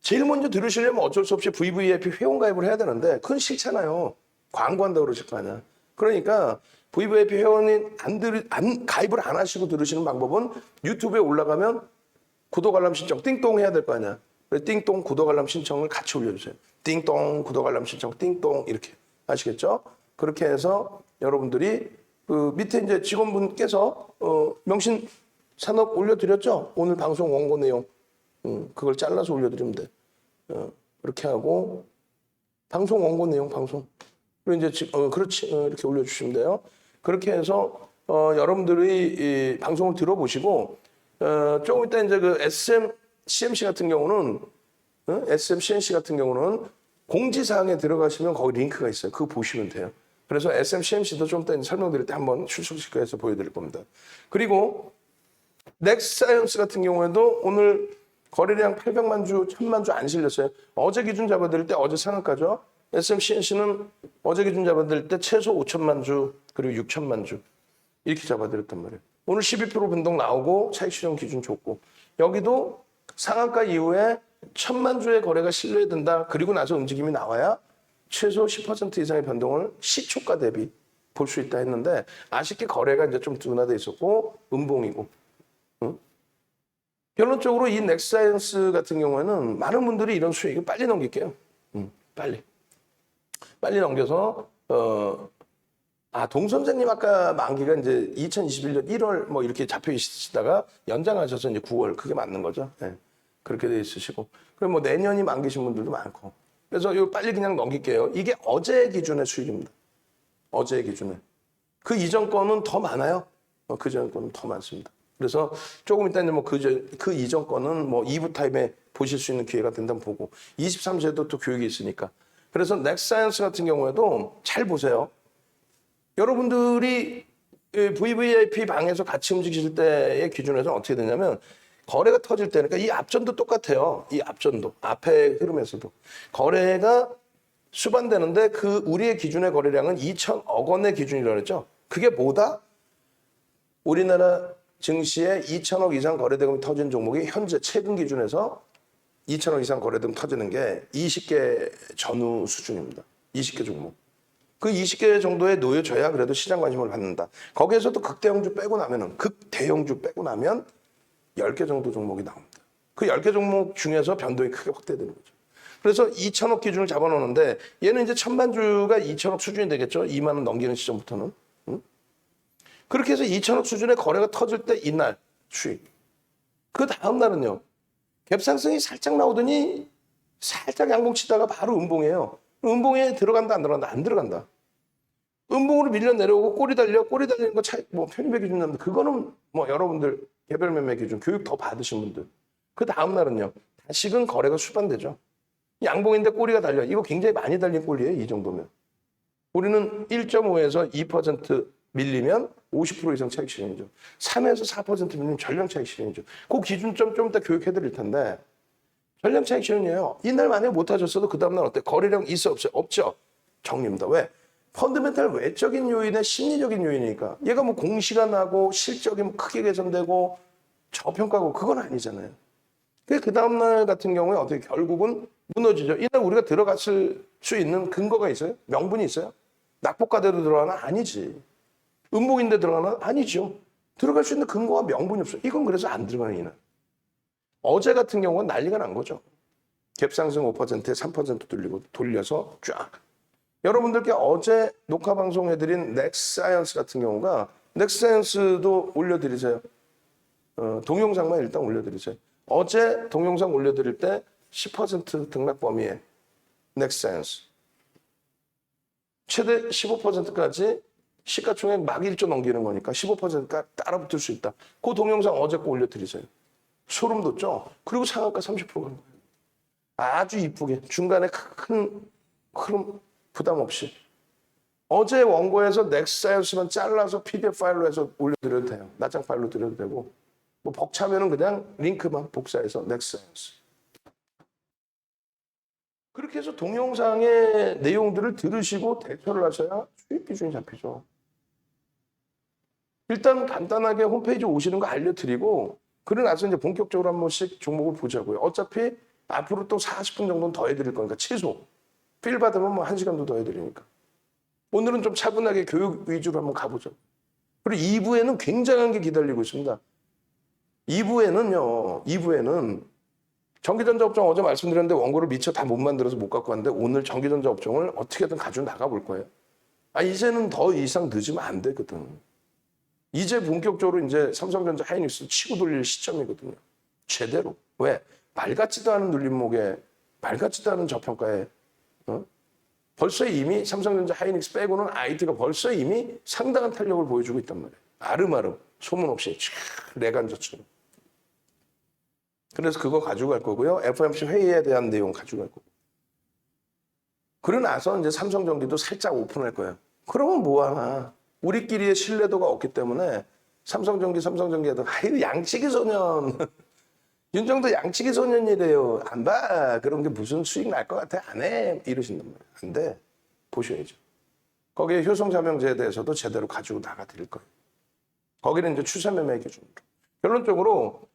제일 먼저 들으시려면 어쩔 수 없이 VVIP 회원가입을 해야 되는데 그건 싫잖아요. 광고한다고 그러실 거 아니야. 그러니까 VVIP 회원이 가입을 안 하시고 들으시는 방법은 유튜브에 올라가면 구독 알람 신청 띵동 해야 될 거 아니야. 그래서 띵동 구독 알람 신청을 같이 올려주세요. 띵동 구독 알람 신청 띵동 이렇게 아시겠죠? 그렇게 해서 여러분들이 그 밑에 이제 직원분께서 명신 산업 올려드렸죠? 오늘 방송 원고 내용 그걸 잘라서 올려드리면 돼. 그렇게 하고 방송 원고 내용 방송 그리고 이제 그렇지 이렇게 올려주시면 돼요. 그렇게 해서 여러분들이 이 방송을 들어보시고 조금 이따 이제 그 SM CMC 같은 경우는 SM CNC 같은 경우는 공지사항에 들어가시면 거기 링크가 있어요. 그거 보시면 돼요. 그래서 SM CMC도 좀 이따 설명드릴 때 한번 출석시켜서 보여드릴 겁니다. 그리고 넥스사이언스 같은 경우에도 오늘 거래량 800만 주, 1000만 주 안 실렸어요. 어제 기준 잡아드릴 때 어제 상한가죠. SM CNC는 어제 기준 잡아드릴 때 최소 5천만 주 그리고 6천만 주 이렇게 잡아드렸단 말이에요. 오늘 12% 변동 나오고 차익 실현 기준 좋고 여기도 상한가 이후에 1000만 주의 거래가 실려야 된다. 그리고 나서 움직임이 나와야 최소 10% 이상의 변동을 시초가 대비 볼 수 있다 했는데 아쉽게 거래가 이제 좀 둔화돼 있었고 음봉이고 결론적으로 이 넥사이언스 같은 경우에는 많은 분들이 이런 수익을 빨리 넘길게요. 빨리 넘겨서 동 선생님 아까 만기가 이제 2021년 1월 뭐 이렇게 잡혀 있으시다가 연장하셔서 이제 9월 그게 맞는 거죠. 네. 그렇게 돼 있으시고 그럼 뭐 내년이 만기신 분들도 많고 그래서 이거 빨리 그냥 넘길게요. 이게 어제 기준의 수익입니다. 어제 기준에 그 이전 거는 더 많아요. 그 전 거는 더 많습니다. 그래서 조금 이따 뭐 그 이전 거는 뭐 2부 타임에 보실 수 있는 기회가 된다면 보고 23세도 또 교육이 있으니까 그래서 넥사이언스 같은 경우에도 잘 보세요. 여러분들이 VVIP 방에서 같이 움직이실 때의 기준에서 어떻게 되냐면 거래가 터질 때 그러니까 이 앞전도 똑같아요. 이 앞전도 앞의 흐름에서도 거래가 수반되는데 그 우리의 기준의 거래량은 2천억 원의 기준이라고 했죠. 그게 뭐다? 우리나라 증시에 2천억 이상 거래대금이 터진 종목이 현재 최근 기준에서 2천억 이상 거래대금 터지는 게 20개 전후 수준입니다. 20개 종목. 그 20개 정도에 놓여져야 그래도 시장 관심을 받는다. 거기에서도 극대형주 빼고 나면 10개 정도 종목이 나옵니다. 그 10개 종목 중에서 변동이 크게 확대되는 거죠. 그래서 2천억 기준을 잡아놓는데 얘는 이제 천만주가 2천억 수준이 되겠죠. 2만 원 넘기는 시점부터는. 그렇게 해서 2천억 수준의 거래가 터질 때 이날 수익. 그 다음 날은요. 갭상승이 살짝 나오더니 살짝 양봉치다가 바로 음봉이에요. 음봉에 들어간다 안 들어간다? 안 들어간다. 음봉으로 밀려 내려오고 꼬리 달리는 거 차이 뭐 편입의 기준 나는데 그거는 뭐 여러분들 개별 매매 기준 교육 더 받으신 분들. 그 다음 날은요. 다시금 거래가 수반되죠. 양봉인데 꼬리가 달려. 이거 굉장히 많이 달린 꼬리예요. 이 정도면. 우리는 1.5에서 2% 밀리면 50% 이상 차익 실현이죠. 3에서 4% 밀리면 전량 차익 실현이죠. 그 기준점 좀 이따 교육해 드릴 텐데 전량 차익 실현이에요. 이날 만약에 못 하셨어도 그 다음날 어때? 거래량 있어 없어요? 없죠. 정리입니다. 왜? 펀더멘탈 외적인 요인의 심리적인 요인이니까 얘가 뭐 공시가 나고 실적이 뭐 크게 개선되고 저평가고 그건 아니잖아요. 그 다음날 같은 경우에 어떻게 결국은 무너지죠. 이날 우리가 들어갔을 수 있는 근거가 있어요? 명분이 있어요? 낙폭과대로 들어가나? 아니지. 음봉인데 들어가나? 아니죠. 들어갈 수 있는 근거와 명분이 없어요. 이건 그래서 안 들어가는 이날. 어제 같은 경우는 난리가 난 거죠. 갭상승 5%에 3% 돌려서 쫙. 여러분들께 어제 녹화 방송해드린 넥사이언스 같은 경우가 넥사이언스도 올려드리세요. 동영상만 일단 올려드리세요. 어제 동영상 올려드릴 때 10% 등락 범위에 넥사이언스. 최대 15%까지 시가총액 막 1조 넘기는 거니까 15%까지 따라붙을 수 있다. 그 동영상 어제 거 올려드리세요. 소름 돋죠? 그리고 상한가 30% 간 거예요. 아주 이쁘게 중간에 큰 흐름 부담 없이. 어제 원고에서 넥사이언스만 잘라서 PDF 파일로 해서 올려드려도 돼요. 낱장 파일로 드려도 되고 뭐 벅차면은 그냥 링크만 복사해서 넥사이언스. 그렇게 해서 동영상의 내용들을 들으시고 대처를 하셔야 수익 기준이 잡히죠. 일단 간단하게 홈페이지 오시는 거 알려드리고 그러고 나서 이제 본격적으로 한 번씩 종목을 보자고요. 어차피 앞으로 또 40분 정도는 더 해드릴 거니까 최소. 필 받으면 뭐 1시간도 더 해드리니까. 오늘은 좀 차분하게 교육 위주로 한번 가보죠. 그리고 2부에는 굉장한 게 기다리고 있습니다. 2부에는 전기전자 업종 어제 말씀드렸는데 원고를 미처 다 못 만들어서 못 갖고 왔는데 오늘 전기전자 업종을 어떻게든 가지고 나가볼 거예요. 이제는 더 이상 늦으면 안 되거든. 이제 본격적으로 이제 삼성전자 하이닉스 치고 돌릴 시점이거든요. 제대로. 왜? 말 같지도 않은 눌림목에 말 같지도 않은 저평가에 벌써 이미 삼성전자 하이닉스 빼고는 IT가 벌써 이미 상당한 탄력을 보여주고 있단 말이에요. 아름아름 소문 없이 내간저처럼. 그래서 그거 가지고 갈 거고요. FOMC 회의에 대한 내용 가지고 갈 거고. 그러고 나서 이제 삼성전기도 살짝 오픈할 거예요. 그러면 뭐하나. 우리끼리의 신뢰도가 없기 때문에 삼성전기에도 양치기 소년. 윤정도 양치기 소년이래요. 안 봐. 그런 게 무슨 수익 날 것 같아. 안 해. 이러신단 말이에요. 안 돼. 보셔야죠. 거기에 효성자명제에 대해서도 제대로 가지고 나가 드릴 거예요. 거기는 이제 추세매매 기준으로. 결론적으로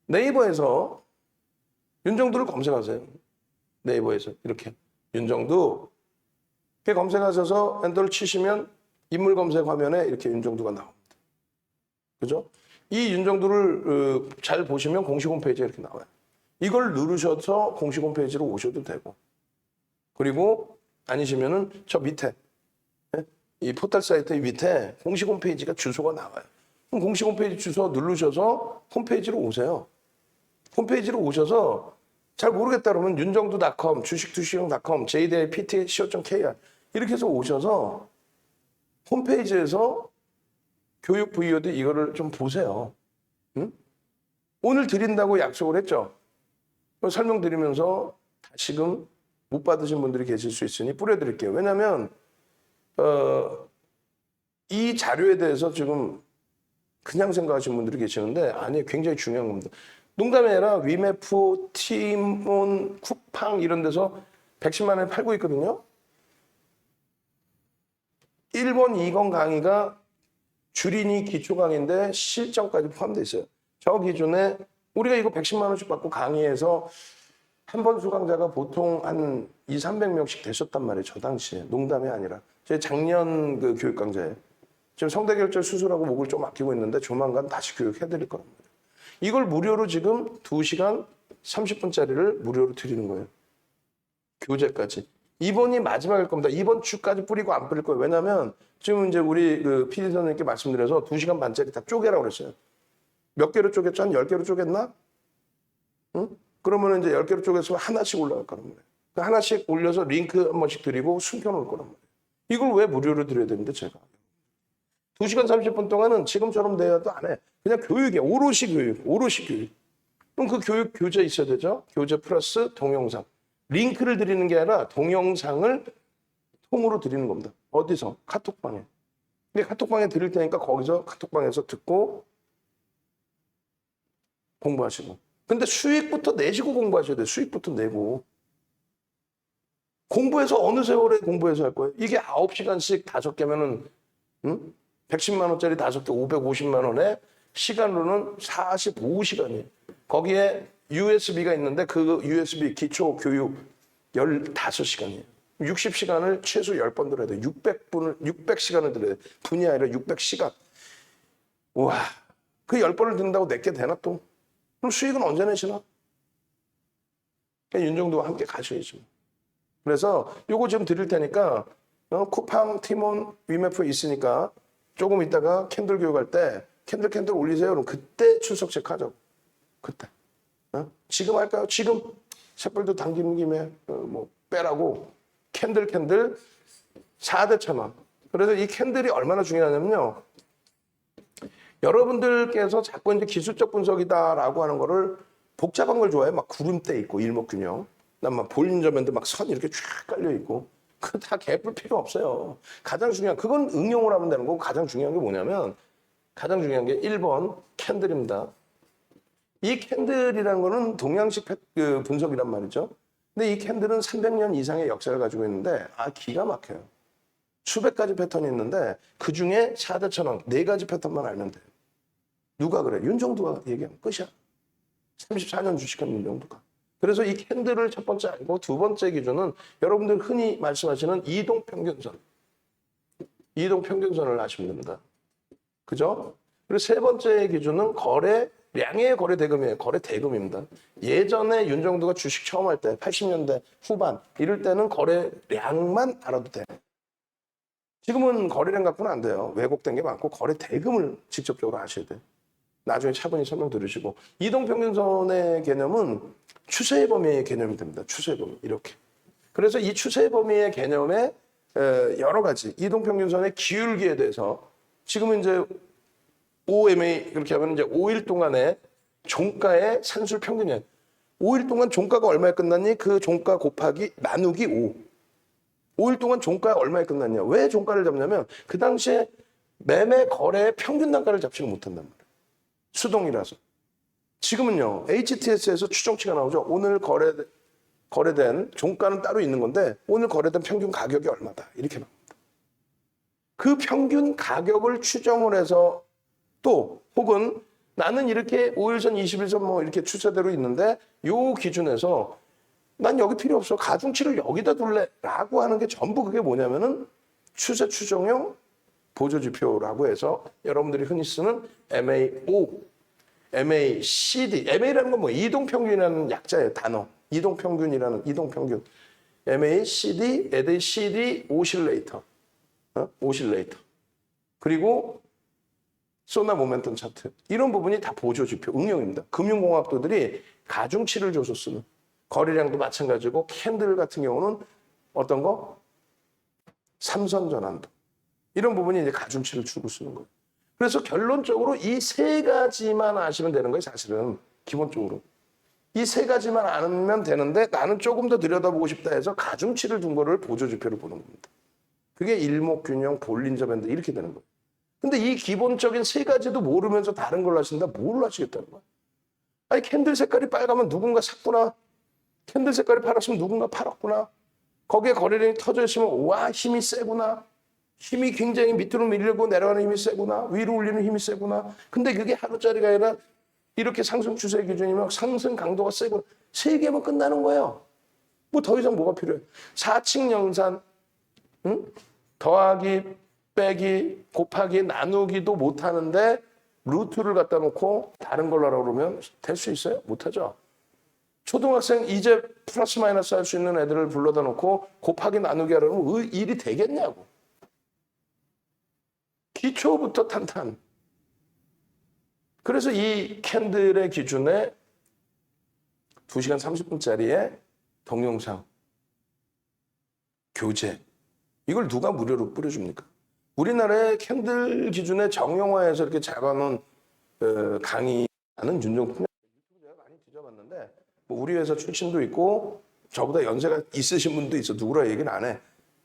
네이버에서 윤정도를 검색하세요. 네이버에서 이렇게 윤정도 이렇게 검색하셔서 엔터를 치시면 인물 검색 화면에 이렇게 윤정도가 나옵니다. 그죠? 이 윤정도를 잘 보시면 공식 홈페이지에 이렇게 나와요. 이걸 누르셔서 공식 홈페이지로 오셔도 되고, 그리고 아니시면은 저 밑에 이 포털 사이트 밑에 공식 홈페이지가 주소가 나와요. 그럼 공식 홈페이지 주소 누르셔서 홈페이지로 오세요. 홈페이지로 오셔서 잘 모르겠다 그러면 윤정도.com, 주식투시형.com, jdiptco.kr 이렇게 해서 오셔서 홈페이지에서 교육 VOD 이거를 좀 보세요. 응? 오늘 드린다고 약속을 했죠. 설명드리면서 다시금 못 받으신 분들이 계실 수 있으니 뿌려드릴게요. 왜냐하면 이 자료에 대해서 지금 그냥 생각하시는 분들이 계시는데 아니 굉장히 중요한 겁니다. 농담이 아니라 위메프, 티몬, 쿠팡 이런 데서 110만 원에 팔고 있거든요. 1번, 2번 강의가 주린이 기초 강의인데 실전까지 포함되어 있어요. 저 기준에 우리가 이거 110만 원씩 받고 강의해서 한 번 수강자가 보통 한 200~300명씩 되셨단 말이에요. 저 당시에. 농담이 아니라. 제 작년 그 교육 강좌에. 지금 성대결절 수술하고 목을 좀 아끼고 있는데 조만간 다시 교육해드릴 거란 말이에요. 이걸 무료로 지금 2시간 30분짜리를 무료로 드리는 거예요. 교재까지. 이번이 마지막일 겁니다. 이번 주까지 뿌리고 안 뿌릴 거예요. 왜냐면 지금 이제 우리 그 PD 선생님께 말씀드려서 2시간 반짜리 다 쪼개라고 그랬어요. 몇 개로 쪼갰죠? 한 10개로 쪼갰나? 응? 그러면 이제 10개로 쪼개서 하나씩 올라갈 거란 말이에요. 그 하나씩 올려서 링크 한 번씩 드리고 숨겨놓을 거란 말이에요. 이걸 왜 무료로 드려야 되는데 제가. 2시간 30분 동안은 지금처럼 돼야도 안 해. 그냥 교육이야. 오롯이 교육. 오롯이 교육. 그럼 그 교육 교재 있어야 되죠? 교재 플러스 동영상. 링크를 드리는 게 아니라 동영상을 통으로 드리는 겁니다. 어디서? 카톡방에. 근데 카톡방에 드릴 테니까 거기서 카톡방에서 듣고 공부하시고. 근데 수익부터 내시고 공부하셔야 돼요. 수익부터 내고. 공부해서 어느 세월에 공부해서 할 거예요? 이게 9시간씩 5개면은 110만 원짜리 5개 550만 원에 시간으로는 45시간이에요. 거기에 USB가 있는데 그 USB 기초 교육 15시간이에요. 60시간을 최소 10번 들어야 돼요. 600시간을 들어야 돼요. 분이 아니라 600시간. 우와, 그 10번을 듣는다고 내게 되나 또? 그럼 수익은 언제 내시나? 윤정도와 함께 가셔야죠. 그래서 요거 지금 드릴 테니까 쿠팡, 티몬, 위메프 있으니까 조금 있다가 캔들 교육할 때 캔들 올리세요. 그럼 그때 출석 체크하자고. 그때. 지금 할까요? 지금 샛불도 당기는 김에 뭐 빼라고 캔들 4대 천원. 그래서 이 캔들이 얼마나 중요하냐면요. 여러분들께서 자꾸 이제 기술적 분석이다라고 하는 거를 복잡한 걸 좋아해. 막 구름대 있고 일목균형. 난 막 볼륨저면도 막 선 이렇게 쫙 깔려 있고. 그거 다 개뿔 필요 없어요. 가장 중요한 그건 응용을 하면 되는 거고 가장 중요한 게 뭐냐면 가장 중요한 게 1번 캔들입니다. 이 캔들이라는 거는 동양식 분석이란 말이죠. 근데 이 캔들은 300년 이상의 역사를 가지고 있는데 기가 막혀요. 수백 가지 패턴이 있는데 그중에 4대 천원 4가지 패턴만 알면 돼요. 누가 그래? 윤정도가 얘기하면 끝이야. 34년 주식한 윤정도가. 그래서 이 캔들을 첫 번째 알고 두 번째 기준은 여러분들 흔히 말씀하시는 이동평균선. 이동평균선을 아시면 됩니다. 그죠? 그리고 세 번째 기준은 거래량의 거래대금이에요. 거래대금입니다. 예전에 윤정도가 주식 처음 할 때 80년대 후반 이럴 때는 거래량만 알아도 돼. 지금은 거래량 갖고는 안 돼요. 왜곡된 게 많고 거래대금을 직접적으로 아셔야 돼요. 나중에 차분히 설명 들으시고 이동평균선의 개념은 추세의 범위의 개념이 됩니다. 추세의 범위 이렇게. 그래서 이 추세의 범위의 개념에 여러 가지 이동평균선의 기울기에 대해서 지금은 이제 OMA 그렇게 하면 이제 5일 동안의 종가의 산술 평균이에요. 5일 동안 종가가 얼마에 끝났니? 그 종가 곱하기 나누기 5. 5일 동안 종가가 얼마에 끝났냐? 왜 종가를 잡냐면 그 당시에 매매 거래의 평균 단가를 잡지를 못한단 말이에요. 수동이라서. 지금은요. HTS에서 추정치가 나오죠. 오늘 거래된 종가는 따로 있는 건데 오늘 거래된 평균 가격이 얼마다. 이렇게 나옵니다. 그 평균 가격을 추정을 해서 또 혹은 나는 이렇게 5일선, 20일선 뭐 이렇게 추세대로 있는데 요 기준에서 난 여기 필요 없어. 가중치를 여기다 둘래. 라고 하는 게 전부 그게 뭐냐면은 추세 추정용 보조지표라고 해서 여러분들이 흔히 쓰는 MAO, MACD. MA라는 건 뭐 이동평균이라는 약자예요. 단어. 이동평균이라는 이동평균. MACD, ADCD, 오실레이터. 오실레이터. 그리고 소나 모멘텀 차트. 이런 부분이 다 보조지표, 응용입니다. 금융공학도들이 가중치를 줘서 쓰는. 거래량도 마찬가지고 캔들 같은 경우는 어떤 거? 삼선전환도. 이런 부분이 이제 가중치를 주고 쓰는 거예요. 그래서 결론적으로 이 세 가지만 아시면 되는 거예요, 사실은. 기본적으로. 이 세 가지만 알면 되는데 나는 조금 더 들여다보고 싶다 해서 가중치를 둔 거를 보조지표로 보는 겁니다. 그게 일목균형, 볼린저 밴드 이렇게 되는 거예요. 근데 이 기본적인 세 가지도 모르면서 다른 걸 하신다? 뭘 하시겠다는 거야? 아니, 캔들 색깔이 빨가면 누군가 샀구나. 캔들 색깔이 파랗으면 누군가 팔았구나. 거기에 거래량이 터져 있으면 와, 힘이 세구나. 힘이 굉장히 밑으로 밀리고 내려가는 힘이 세구나. 위로 올리는 힘이 세구나. 근데 그게 하루짜리가 아니라 이렇게 상승 추세 기준이면 상승 강도가 세고 세 개면 끝나는 거예요. 뭐 더 이상 뭐가 필요해? 4층 영산, 응? 더하기, 빼기, 곱하기, 나누기도 못하는데 루트를 갖다 놓고 다른 걸로 하라고 그러면 될 수 있어요? 못하죠. 초등학생 이제 플러스 마이너스 할 수 있는 애들을 불러다 놓고 곱하기 나누기 하라면 일이 되겠냐고. 기초부터 탄탄. 그래서 이 캔들의 기준에 2시간 30분짜리의 동영상, 교재. 이걸 누가 무료로 뿌려줍니까? 우리나라의 캔들 기준에 정형화해서 이렇게 잡아놓은 강의하는 윤종필 유튜브 많이 뒤져봤는데 뭐 우리 회사 출신도 있고 저보다 연세가 있으신 분도 있어. 누구라 얘기는 안 해.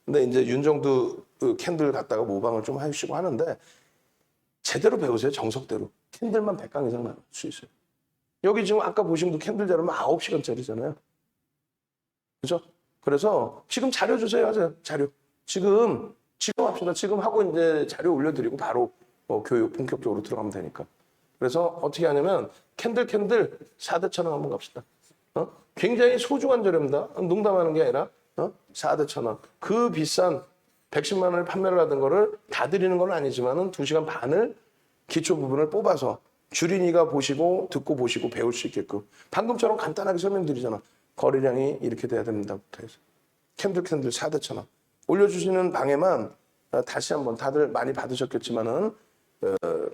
근데 이제 윤정도 캔들 갖다가 모방을 좀 하시고 하는데 제대로 배우세요. 정석대로. 캔들만 100강 이상 나올 수 있어요. 여기 지금 아까 보신 분 캔들 자료면 9시간짜리잖아요. 그죠? 그래서 지금 자료 주세요. 하세요. 자료. 지금 합시다. 지금 하고 이제 자료 올려드리고 바로 교육 본격적으로 들어가면 되니까. 그래서 어떻게 하냐면 캔들 4대 천원 한번 갑시다. 굉장히 소중한 자료입니다. 농담하는 게 아니라 4대 천원. 그 비싼 110만 원을 판매를 하던 거를 다 드리는 건 아니지만은 2시간 반을 기초 부분을 뽑아서 주린이가 보시고 듣고 보시고 배울 수 있게끔 방금처럼 간단하게 설명드리잖아. 거래량이 이렇게 돼야 됩니다부터 해서 캔들 4대 천원. 올려주시는 방에만 다시 한번 다들 많이 받으셨겠지만은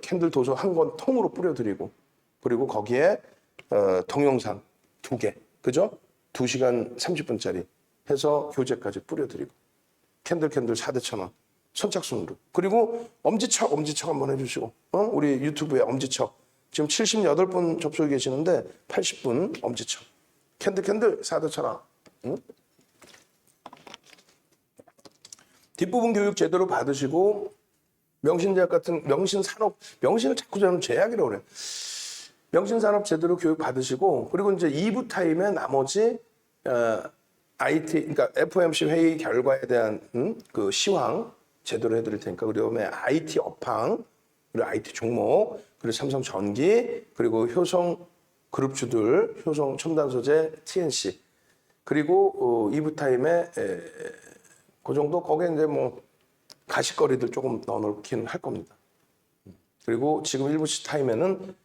캔들 도서 한 권 통으로 뿌려드리고 그리고 거기에 동영상 2개 그죠? 2시간 30분짜리 해서 교재까지 뿌려드리고 캔들 4대 천원 선착순으로 그리고 엄지척 한번 해주시고 우리 유튜브에 엄지척 지금 78분 접속이 계시는데 80분 엄지척 캔들 4대 천원 응? 뒷부분 교육 제대로 받으시고 명신제약 같은 명신을 자꾸 저는 제약이라고 그래요. 명신산업 제대로 교육 받으시고 그리고 이제 2부 타임에 나머지 IT 그러니까 FOMC 회의 결과에 대한 그 시황 제대로 해드릴 테니까 그리고 IT 업황 그리고 IT 종목 그리고 삼성전기 그리고 효성 그룹주들 효성 첨단소재 TNC 그리고 2부 타임에 그 정도 거기에 이제 뭐 가십거리들 조금 넣어놓기는 할 겁니다. 그리고 지금 1부 타임에는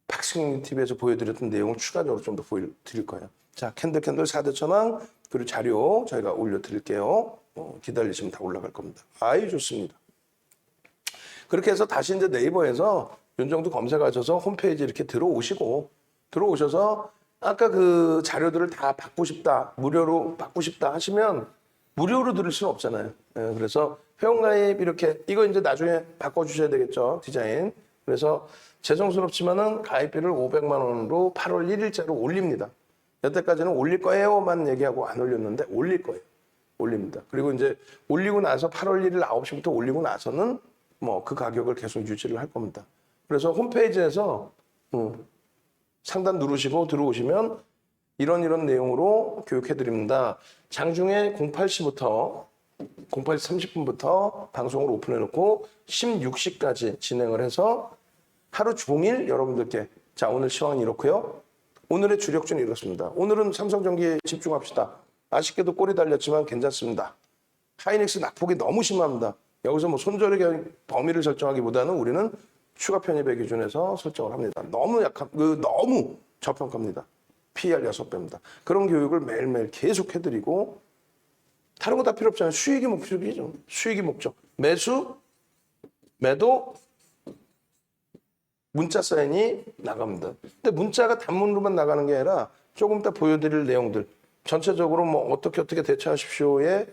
박승용 TV에서 보여드렸던 내용을 추가적으로 좀 더 보여드릴 거예요. 자, 캔들 4대 천왕 그리고 자료 저희가 올려드릴게요. 기다리시면 다 올라갈 겁니다. 아이 좋습니다. 그렇게 해서 다시 이제 네이버에서 윤정도 검색하셔서 홈페이지 이렇게 들어오셔서 아까 그 자료들을 다 받고 싶다, 무료로 받고 싶다 하시면 무료로 들을 수는 없잖아요. 그래서 회원가입 이렇게 이거 이제 나중에 바꿔주셔야 되겠죠. 디자인. 그래서 죄송스럽지만은 가입비를 500만 원으로 8월 1일자로 올립니다. 여태까지는 올릴 거예요만 얘기하고 안 올렸는데 올릴 거예요. 올립니다. 그리고 이제 올리고 나서 8월 1일 9시부터 올리고 나서는 뭐 그 가격을 계속 유지를 할 겁니다. 그래서 홈페이지에서 상단 누르시고 들어오시면 이런 내용으로 교육해드립니다. 장중에 08시 30분부터 방송을 오픈해놓고 16시까지 진행을 해서 하루 종일 여러분들께 자 오늘 시황이 이렇고요. 오늘의 주력주는 이렇습니다. 오늘은 삼성전기에 집중합시다. 아쉽게도 꼬리 달렸지만 괜찮습니다. 하이닉스 낙폭이 너무 심합니다. 여기서 뭐 손절의 범위를 설정하기보다는 우리는 추가 편입의 기준에서 설정을 합니다. 너무 너무 저평가입니다. PER 6배입니다. 그런 교육을 매일매일 계속 해드리고 다른 거 다 필요 없잖아요. 수익이 목적이죠. 수익이 목적. 매수, 매도, 문자 사인이 나갑니다. 근데 문자가 단문으로만 나가는 게 아니라 조금 이따 보여드릴 내용들 전체적으로 뭐 어떻게 대처하십시오의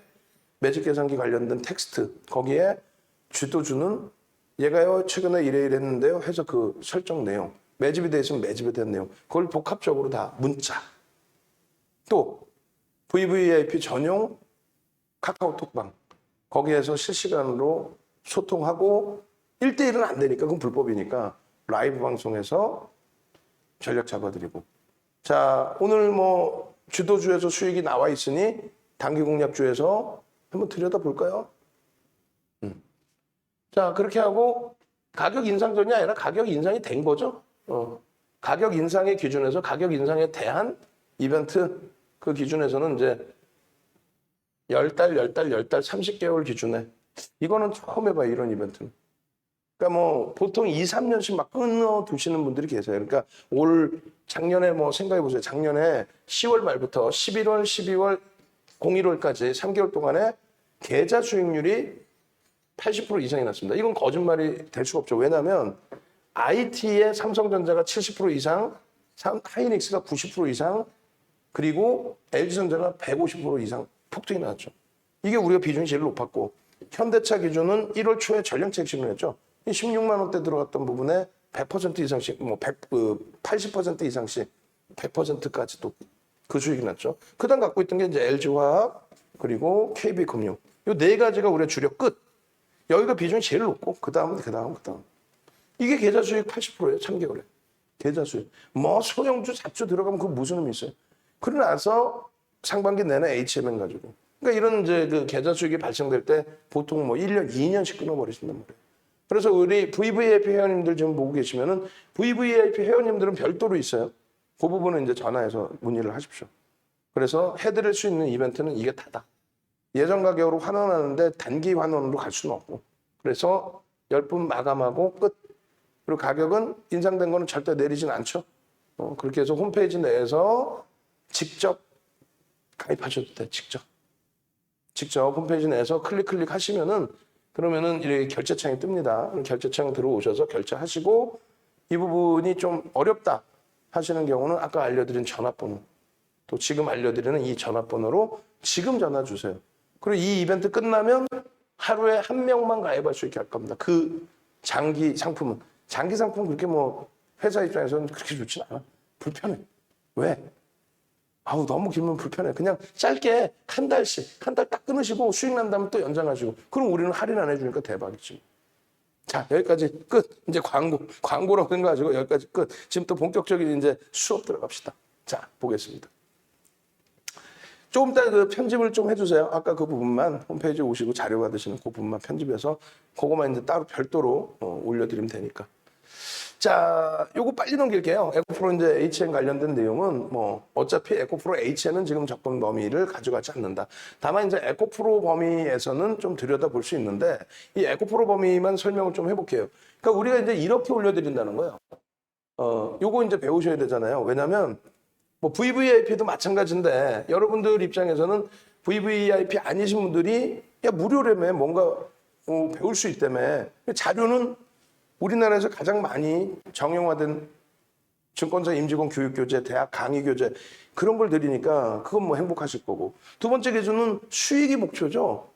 매직 계산기 관련된 텍스트 거기에 주도주는 얘가요 최근에 이래 했는데요 해서 그 설정 내용 매집이 돼 있으면 매집에 대한 내용 그걸 복합적으로 다 문자 또 VVIP 전용 카카오톡방 거기에서 실시간으로 소통하고 1대1은 안 되니까 그건 불법이니까 라이브 방송에서 전략 잡아드리고 자 오늘 뭐 주도주에서 수익이 나와 있으니 단기 공략주에서 한번 들여다볼까요? 자 그렇게 하고 가격 인상전이 아니라 가격 인상이 된 거죠. 가격 인상의 기준에서 가격 인상에 대한 이벤트 그 기준에서는 이제 10달 30개월 기준에 이거는 처음 해봐요 이런 이벤트는. 그러니까 뭐 보통 2, 3년씩 막 끊어 두시는 분들이 계세요. 그러니까 작년에 뭐 생각해 보세요. 작년에 10월 말부터 11월, 12월, 01월까지 3개월 동안에 계좌 수익률이 80% 이상이 났습니다. 이건 거짓말이 될 수가 없죠. 왜냐하면 IT에 삼성전자가 70% 이상, 하이닉스가 90% 이상, 그리고 LG전자가 150% 이상 폭등이 나왔죠. 이게 우리가 비중이 제일 높았고 현대차 기준은 1월 초에 전량책 신문했죠. 16만 원대 들어갔던 부분에 100% 이상씩, 뭐 80% 이상씩 100%까지도 그 수익이 났죠. 그다음 갖고 있던 게 이제 LG화학 그리고 KB금융 이 네 가지가 우리가 주력 끝. 여기가 비중이 제일 높고 그다음. 이게 계좌 수익 80%예요. 3개월에. 계좌 수익. 뭐 소형주 잡주 들어가면 그 무슨 의미 있어요? 그러고 나서 상반기 내내 HMN 가지고. 그러니까 이런 이제 그 계좌 수익이 발생될 때 보통 뭐 1년, 2년씩 끊어버리신단 말이에요. 그래서 우리 VVIP 회원님들 지금 보고 계시면은 VVIP 회원님들은 별도로 있어요. 그 부분은 이제 전화해서 문의를 하십시오. 그래서 해드릴 수 있는 이벤트는 이게 다다. 예전 가격으로 환원하는데 단기 환원으로 갈 수는 없고. 그래서 10분 마감하고 끝. 그리고 가격은 인상된 거는 절대 내리진 않죠. 그렇게 해서 홈페이지 내에서 직접 가입하셔도 돼. 직접 홈페이지 내에서 클릭 하시면은 그러면은 이렇게 결제창이 뜹니다. 결제창 들어오셔서 결제하시고 이 부분이 좀 어렵다 하시는 경우는 아까 알려드린 전화번호 또 지금 알려드리는 이 전화번호로 지금 전화 주세요. 그리고 이 이벤트 끝나면 하루에 한 명만 가입할 수 있게 할 겁니다. 그 장기 상품은 그렇게 뭐 회사 입장에서는 그렇게 좋진 않아. 불편해. 왜? 너무 길면 불편해. 그냥 짧게 한 달 딱 끊으시고 수익 난다면 또 연장하시고. 그럼 우리는 할인 안 해주니까 대박이지. 자, 여기까지 끝. 이제 광고라고 생각하시고 여기까지 끝. 지금 또 본격적인 이제 수업 들어갑시다. 자, 보겠습니다. 조금 이따 그 편집을 좀 해주세요. 아까 그 부분만 홈페이지에 오시고 자료 받으시는 그 부분만 편집해서 그거만 이제 따로 별도로 올려드리면 되니까. 자, 요거 빨리 넘길게요. 에코프로 이제 HN 관련된 내용은 뭐 어차피 에코프로 HN은 지금 적분 범위를 가져가지 않는다. 다만 이제 에코프로 범위에서는 좀 들여다볼 수 있는데 이 에코프로 범위만 설명을 좀 해볼게요. 그러니까 우리가 이제 이렇게 올려드린다는 거예요. 요거 이제 배우셔야 되잖아요. 왜냐면 뭐 VVIP도 마찬가지인데 여러분들 입장에서는 VVIP 아니신 분들이 야 무료라며 뭔가 배울 수 있다며 자료는 우리나라에서 가장 많이 정형화된 증권사 임직원 교육교재, 대학 강의교재 그런 걸 드리니까 그건 뭐 행복하실 거고 두 번째 기준은 수익이 목표죠.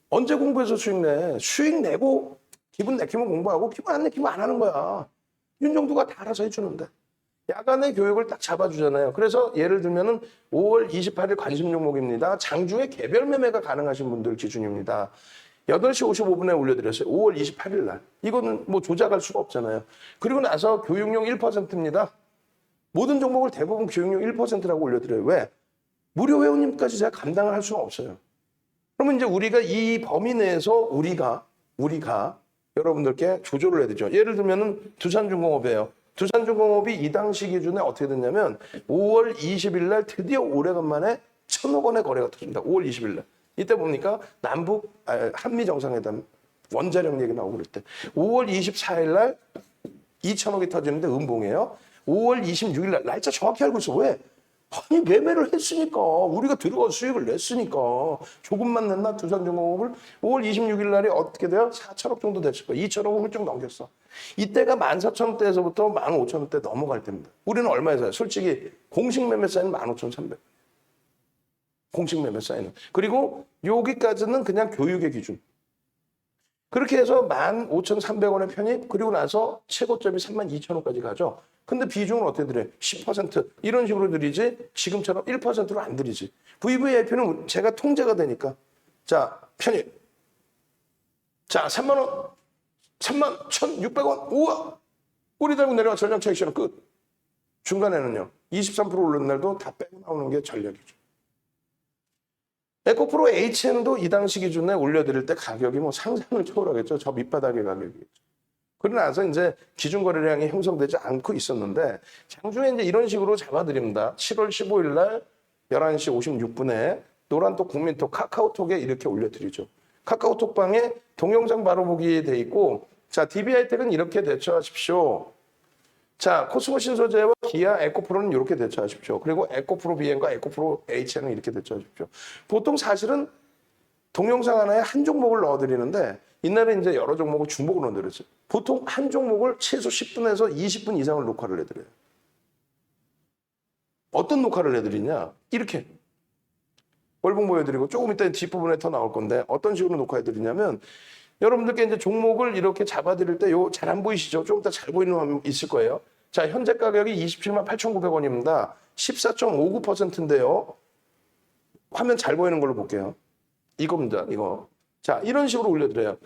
언제 공부해서 수익 내? 수익 내고 기분 내키면 공부하고 기분 안 내키면 안 하는 거야. 윤정도가 다 알아서 해주는데 야간에 교육을 딱 잡아주잖아요. 그래서 예를 들면은 5월 28일 관심 종목입니다. 장중에 개별 매매가 가능하신 분들 기준입니다. 8시 55분에 올려드렸어요. 5월 28일 날. 이거는 뭐 조작할 수가 없잖아요. 그리고 나서 교육용 1%입니다. 모든 종목을 대부분 교육용 1%라고 올려드려요. 왜? 무료 회원님까지 제가 감당을 할 수가 없어요. 그러면 이제 우리가 이 범위 내에서 우리가 여러분들께 조절을 해야 되죠. 예를 들면은 두산중공업이에요. 두산중공업이 이 당시 기준에 어떻게 됐냐면 5월 20일 날 드디어 오래간만에 1,000억 원의 거래가 터집니다. 5월 20일 날. 이때 보니까 한미 정상회담 원자력 얘기 나오고 그럴 때. 5월 24일 날 2천억이 터지는데 음봉이에요. 5월 26일 날 날짜 정확히 알고 있어. 왜? 아니 매매를 했으니까 우리가 들어가서 수익을 냈으니까 조금만 냈나 두산중공업을 5월 26일 날이 어떻게 돼요? 4천억 정도 됐을 거야. 2천억을 훌쩍 넘겼어. 이때가 14,000원대에서부터 15,000원대 넘어갈 때입니다. 우리는 얼마에 사요? 솔직히 공식 매매 사이는 15,300. 공식 매매 사이는. 그리고 여기까지는 그냥 교육의 기준. 그렇게 해서 15,300원의 편입, 그리고 나서 최고점이 32,000원까지 가죠. 근데 비중은 어떻게 드려요? 10% 이런 식으로 드리지 지금처럼 1%로 안 드리지. VVIP는 제가 통제가 되니까. 자, 편입. 자, 3만 원. 3만 1,600원. 우와! 꼬리 달고 내려와 전량 차익실현 끝. 중간에는요. 23% 오른 날도 다 빼고 나오는 게 전략이죠. 에코프로 HN도 이 당시 기준에 올려드릴 때 가격이 뭐 상상을 초월하겠죠. 저 밑바닥의 가격이겠죠. 그러고 나서 이제 기준 거래량이 형성되지 않고 있었는데 장중에 이제 이런 식으로 잡아드립니다. 7월 15일 날 11시 56분에 노란톡 국민톡 카카오톡에 이렇게 올려드리죠. 카카오톡 방에 동영상 바로 보기 돼 있고 자 DB하이텍은 이렇게 대처하십시오. 자 코스모 신소재와 기아 에코프로는 이렇게 대처하십시오. 그리고 에코프로 BM과 에코프로 HN은 이렇게 대처하십시오. 보통 사실은 동영상 하나에 한 종목을 넣어드리는데 이날에 이제 여러 종목을 중복을 넣어드렸어요. 보통 한 종목을 최소 10분에서 20분 이상을 녹화를 해드려요. 어떤 녹화를 해드리냐? 이렇게 월봉 보여드리고 조금 이따 뒷부분에 더 나올 건데 어떤 식으로 녹화해드리냐면 여러분들께 이제 종목을 이렇게 잡아드릴 때 요 잘 안 보이시죠? 조금 더 잘 보이는 화면 있을 거예요. 자, 현재 가격이 27만 8,900원입니다. 14.59%인데요. 화면 잘 보이는 걸로 볼게요. 이겁니다, 이거. 자, 이런 식으로 올려드려요.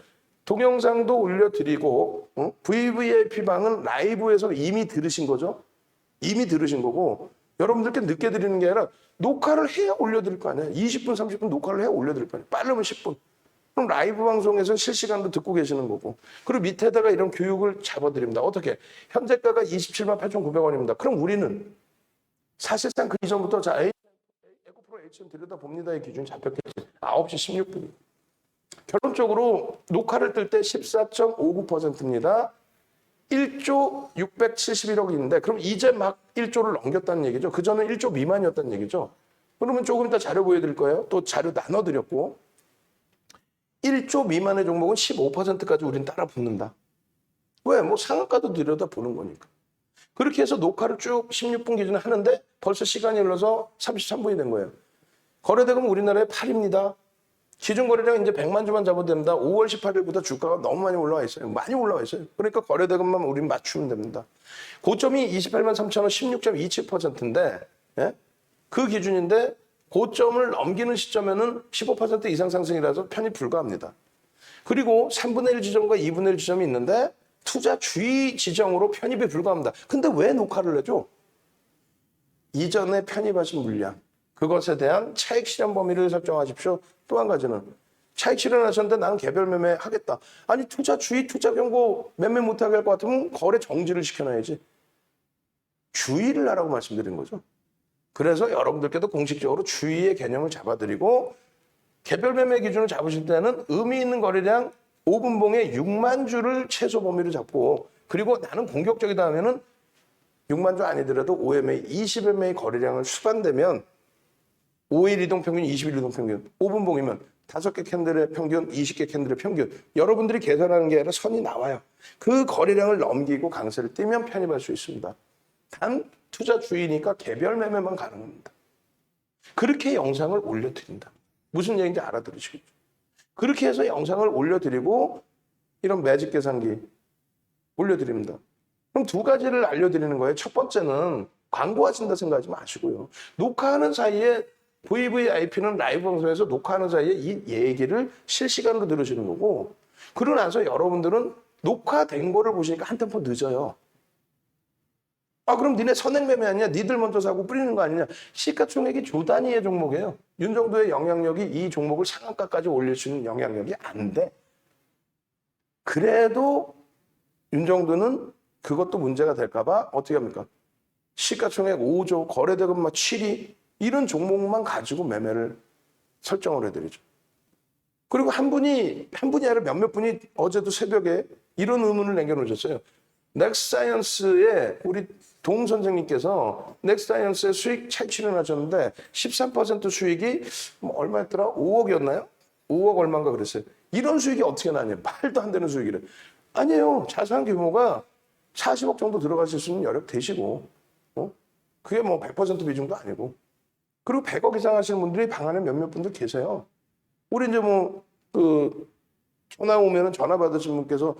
동영상도 올려드리고, VVIP 방은 라이브에서 이미 들으신 거죠? 이미 들으신 거고, 여러분들께 늦게 드리는 게 아니라 녹화를 해야 올려드릴 거 아니에요. 20분, 30분 녹화를 해야 올려드릴 거 아니에요. 빠르면 10분. 그럼 라이브 방송에서 실시간으로 듣고 계시는 거고. 그리고 밑에다가 이런 교육을 잡아드립니다. 어떻게? 현재가가 27만 8,900원입니다. 그럼 우리는 사실상 그 이전부터 자, 에코프로 HN 들여다봅니다의 기준이 잡혔겠지. 9시 16분. 결론적으로 녹화를 뜰 때 14.59%입니다. 1조 671억인데 그럼 이제 막 1조를 넘겼다는 얘기죠. 그전엔 1조 미만이었다는 얘기죠. 그러면 조금 이따 자료 보여드릴 거예요. 또 자료 나눠드렸고 1조 미만의 종목은 15%까지 우린 따라 붙는다. 왜? 뭐 상한가도 들여다보는 거니까. 그렇게 해서 녹화를 쭉 16분 기준에 하는데 벌써 시간이 흘러서 33분이 된 거예요. 거래대금 우리나라에 8입니다. 기준 거래량 이제 100만 주만 잡아도 됩니다. 5월 18일보다 주가가 너무 많이 올라와 있어요. 많이 올라와 있어요. 그러니까 거래대금만 우린 맞추면 됩니다. 고점이 28만 3천 원 16.27%인데 예? 그 기준인데 고점을 넘기는 시점에는 15% 이상 상승이라서 편입 불가합니다. 그리고 3분의 1 지점과 2분의 1 지점이 있는데 투자 주의 지정으로 편입이 불가합니다. 근데 왜 녹화를 내죠? 이전에 편입하신 물량, 그것에 대한 차익 실현 범위를 설정하십시오. 또 한 가지는 차익 실현하셨는데 나는 개별 매매 하겠다. 아니 투자 주의, 투자 경고 매매 못하게 할 것 같으면 거래 정지를 시켜놔야지. 주의를 하라고 말씀드린 거죠. 그래서 여러분들께도 공식적으로 주의의 개념을 잡아드리고 개별 매매 기준을 잡으실 때는 의미 있는 거래량 5분봉에 6만 주를 최소 범위를 잡고 그리고 나는 공격적이다 하면은 6만 주 아니더라도 5MA, 20MA 거래량을 수반되면 5일 이동 평균, 20일 이동 평균, 5분봉이면 5개 캔들의 평균, 20개 캔들의 평균. 여러분들이 계산하는 게 아니라 선이 나와요. 그 거래량을 넘기고 강세를 띄면 편입할 수 있습니다. 단 투자 주의니까 개별 매매만 가능합니다. 그렇게 영상을 올려드린다. 무슨 얘기인지 알아들으시겠죠? 그렇게 해서 영상을 올려드리고 이런 매직 계산기 올려드립니다. 그럼 두 가지를 알려드리는 거예요. 첫 번째는 광고하신다 생각하지 마시고요. 녹화하는 사이에 VVIP는 라이브 방송에서 녹화하는 사이에 이 얘기를 실시간으로 들으시는 거고 그러고 나서 여러분들은 녹화된 거를 보시니까 한 템포 늦어요. 아 그럼 니네 선행 매매 아니냐? 니들 먼저 사고 뿌리는 거 아니냐? 시가총액이 조 단위의 종목이에요. 윤 정도의 영향력이 이 종목을 상한가까지 올릴 수 있는 영향력이 안 돼. 그래도 윤 정도는 그것도 문제가 될까 봐 어떻게 합니까? 시가총액 5조, 거래대금 막 7위 이런 종목만 가지고 매매를 설정을 해드리죠. 그리고 한 분이 아니라 몇몇 분이 어제도 새벽에 이런 의문을 남겨놓으셨어요. 넥스사이언스에 우리 동 선생님께서 넥스사이언스의 수익 차익 실현하셨는데 13% 수익이 뭐 얼마였더라? 5억이었나요? 5억 얼마인가 그랬어요. 이런 수익이 어떻게 나냐? 말도 안 되는 수익이래. 아니에요. 자산 규모가 40억 정도 들어가실 수 있는 여력 되시고, 그게 뭐 100% 비중도 아니고. 그리고 100억 이상 하시는 분들이 방 안에 몇몇 분들 계세요. 우리 이제 전화 오면은 전화 받으신 분께서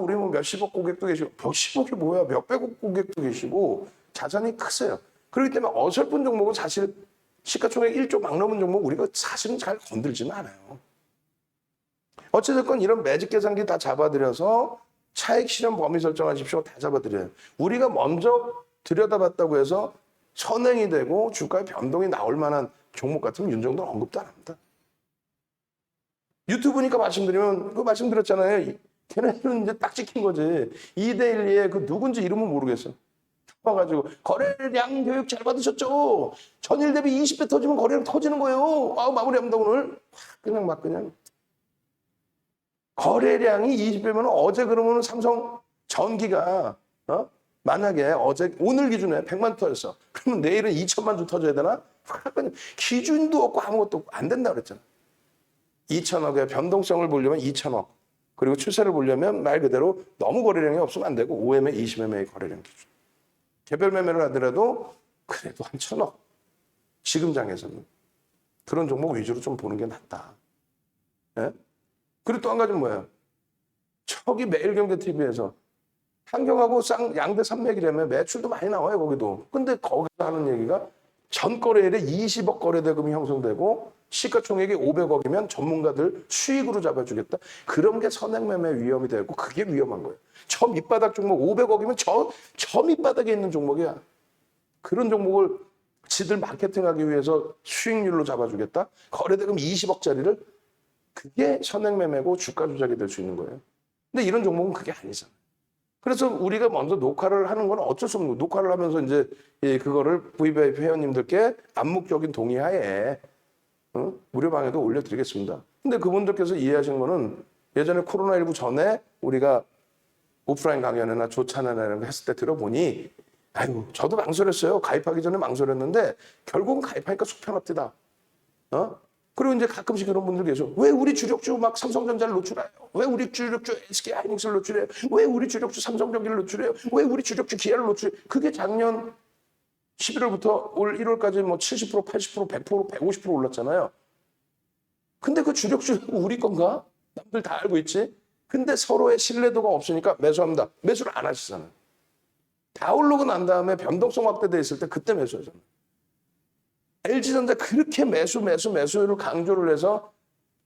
우리 뭐 몇십억 고객도 계시고, 몇십억이 뭐야? 몇백억 고객도 계시고, 자산이 크세요. 그렇기 때문에 어설픈 종목은 사실 시가총액 1조 막 넘은 종목 우리가 사실은 잘 건들지는 않아요. 어찌됐건 이런 매직 계산기 다 잡아드려서 차익 실현 범위 설정하십시오. 다 잡아드려요. 우리가 먼저 들여다봤다고 해서 선행이 되고 주가의 변동이 나올 만한 종목 같으면 윤정도는 언급도 안 합니다. 유튜브니까 말씀드리면 그거 말씀드렸잖아요. 걔네들은 이제 딱 찍힌 거지. 2대1에 그 누군지 이름은 모르겠어. 와가지고 거래량 교육 잘 받으셨죠? 전일 대비 20배 터지면 거래량 터지는 거예요. 마무리합니다 오늘. 그냥 거래량이 20배면 어제 그러면 삼성 전기가 만약에 오늘 기준에 100만 터졌어. 그러면 내일은 2천만 주 터져야 되나? 기준도 없고 아무것도 없고 안 된다 그랬잖아. 2천억의 변동성을 보려면 2천억. 그리고 추세를 보려면 말 그대로 너무 거래량이 없으면 안 되고 5매매, 20매매의 거래량 기준. 개별 매매를 하더라도 그래도 한 1,000억. 지금 장에서는. 그런 종목 위주로 좀 보는 게 낫다. 예? 그리고 또 한 가지는 뭐예요? 저기 매일경제TV에서 한경하고 양대 산맥이라며 매출도 많이 나와요, 거기도. 근데 거기서 하는 얘기가 전 거래일에 20억 거래대금이 형성되고 시가총액이 500억이면 전문가들 수익으로 잡아주겠다. 그런 게 선행매매 위험이 되고 그게 위험한 거예요. 저 밑바닥 종목 500억이면 저 밑바닥에 있는 종목이야. 그런 종목을 지들 마케팅하기 위해서 수익률로 잡아주겠다. 거래대금 20억짜리를 그게 선행매매고 주가 조작이 될 수 있는 거예요. 근데 이런 종목은 그게 아니잖아요. 그래서 우리가 먼저 녹화를 하는 건 어쩔 수 없는 거예요. 녹화를 하면서 이제 그거를 VVIP 회원님들께 암묵적인 동의하에 무료방에도 올려드리겠습니다. 근데 그분들께서 이해하신 거는 예전에 코로나19 전에 우리가 오프라인 강연이나 조찬이나 이런 거 했을 때 들어보니 저도 망설였어요. 가입하기 전에 망설였는데 결국은 가입하니까 속 편합디다. 그리고 이제 가끔씩 그런 분들 계셔. 왜 우리 주력주 막 삼성전자를 노출해요? 왜 우리 주력주 SK하이닉스를 노출해요? 왜 우리 주력주 삼성전기를 노출해요? 왜 우리 주력주 기아를 노출해요? 그게 작년 11월부터 올 1월까지 뭐 70%, 80%, 100%, 150% 올랐잖아요. 근데 그 주력주 우리 건가? 남들 다 알고 있지? 근데 서로의 신뢰도가 없으니까 매수합니다. 매수를 안 하시잖아요. 다 오르고 난 다음에 변동성 확대돼 있을 때 그때 매수하잖아요. LG전자 그렇게 매수를 강조를 해서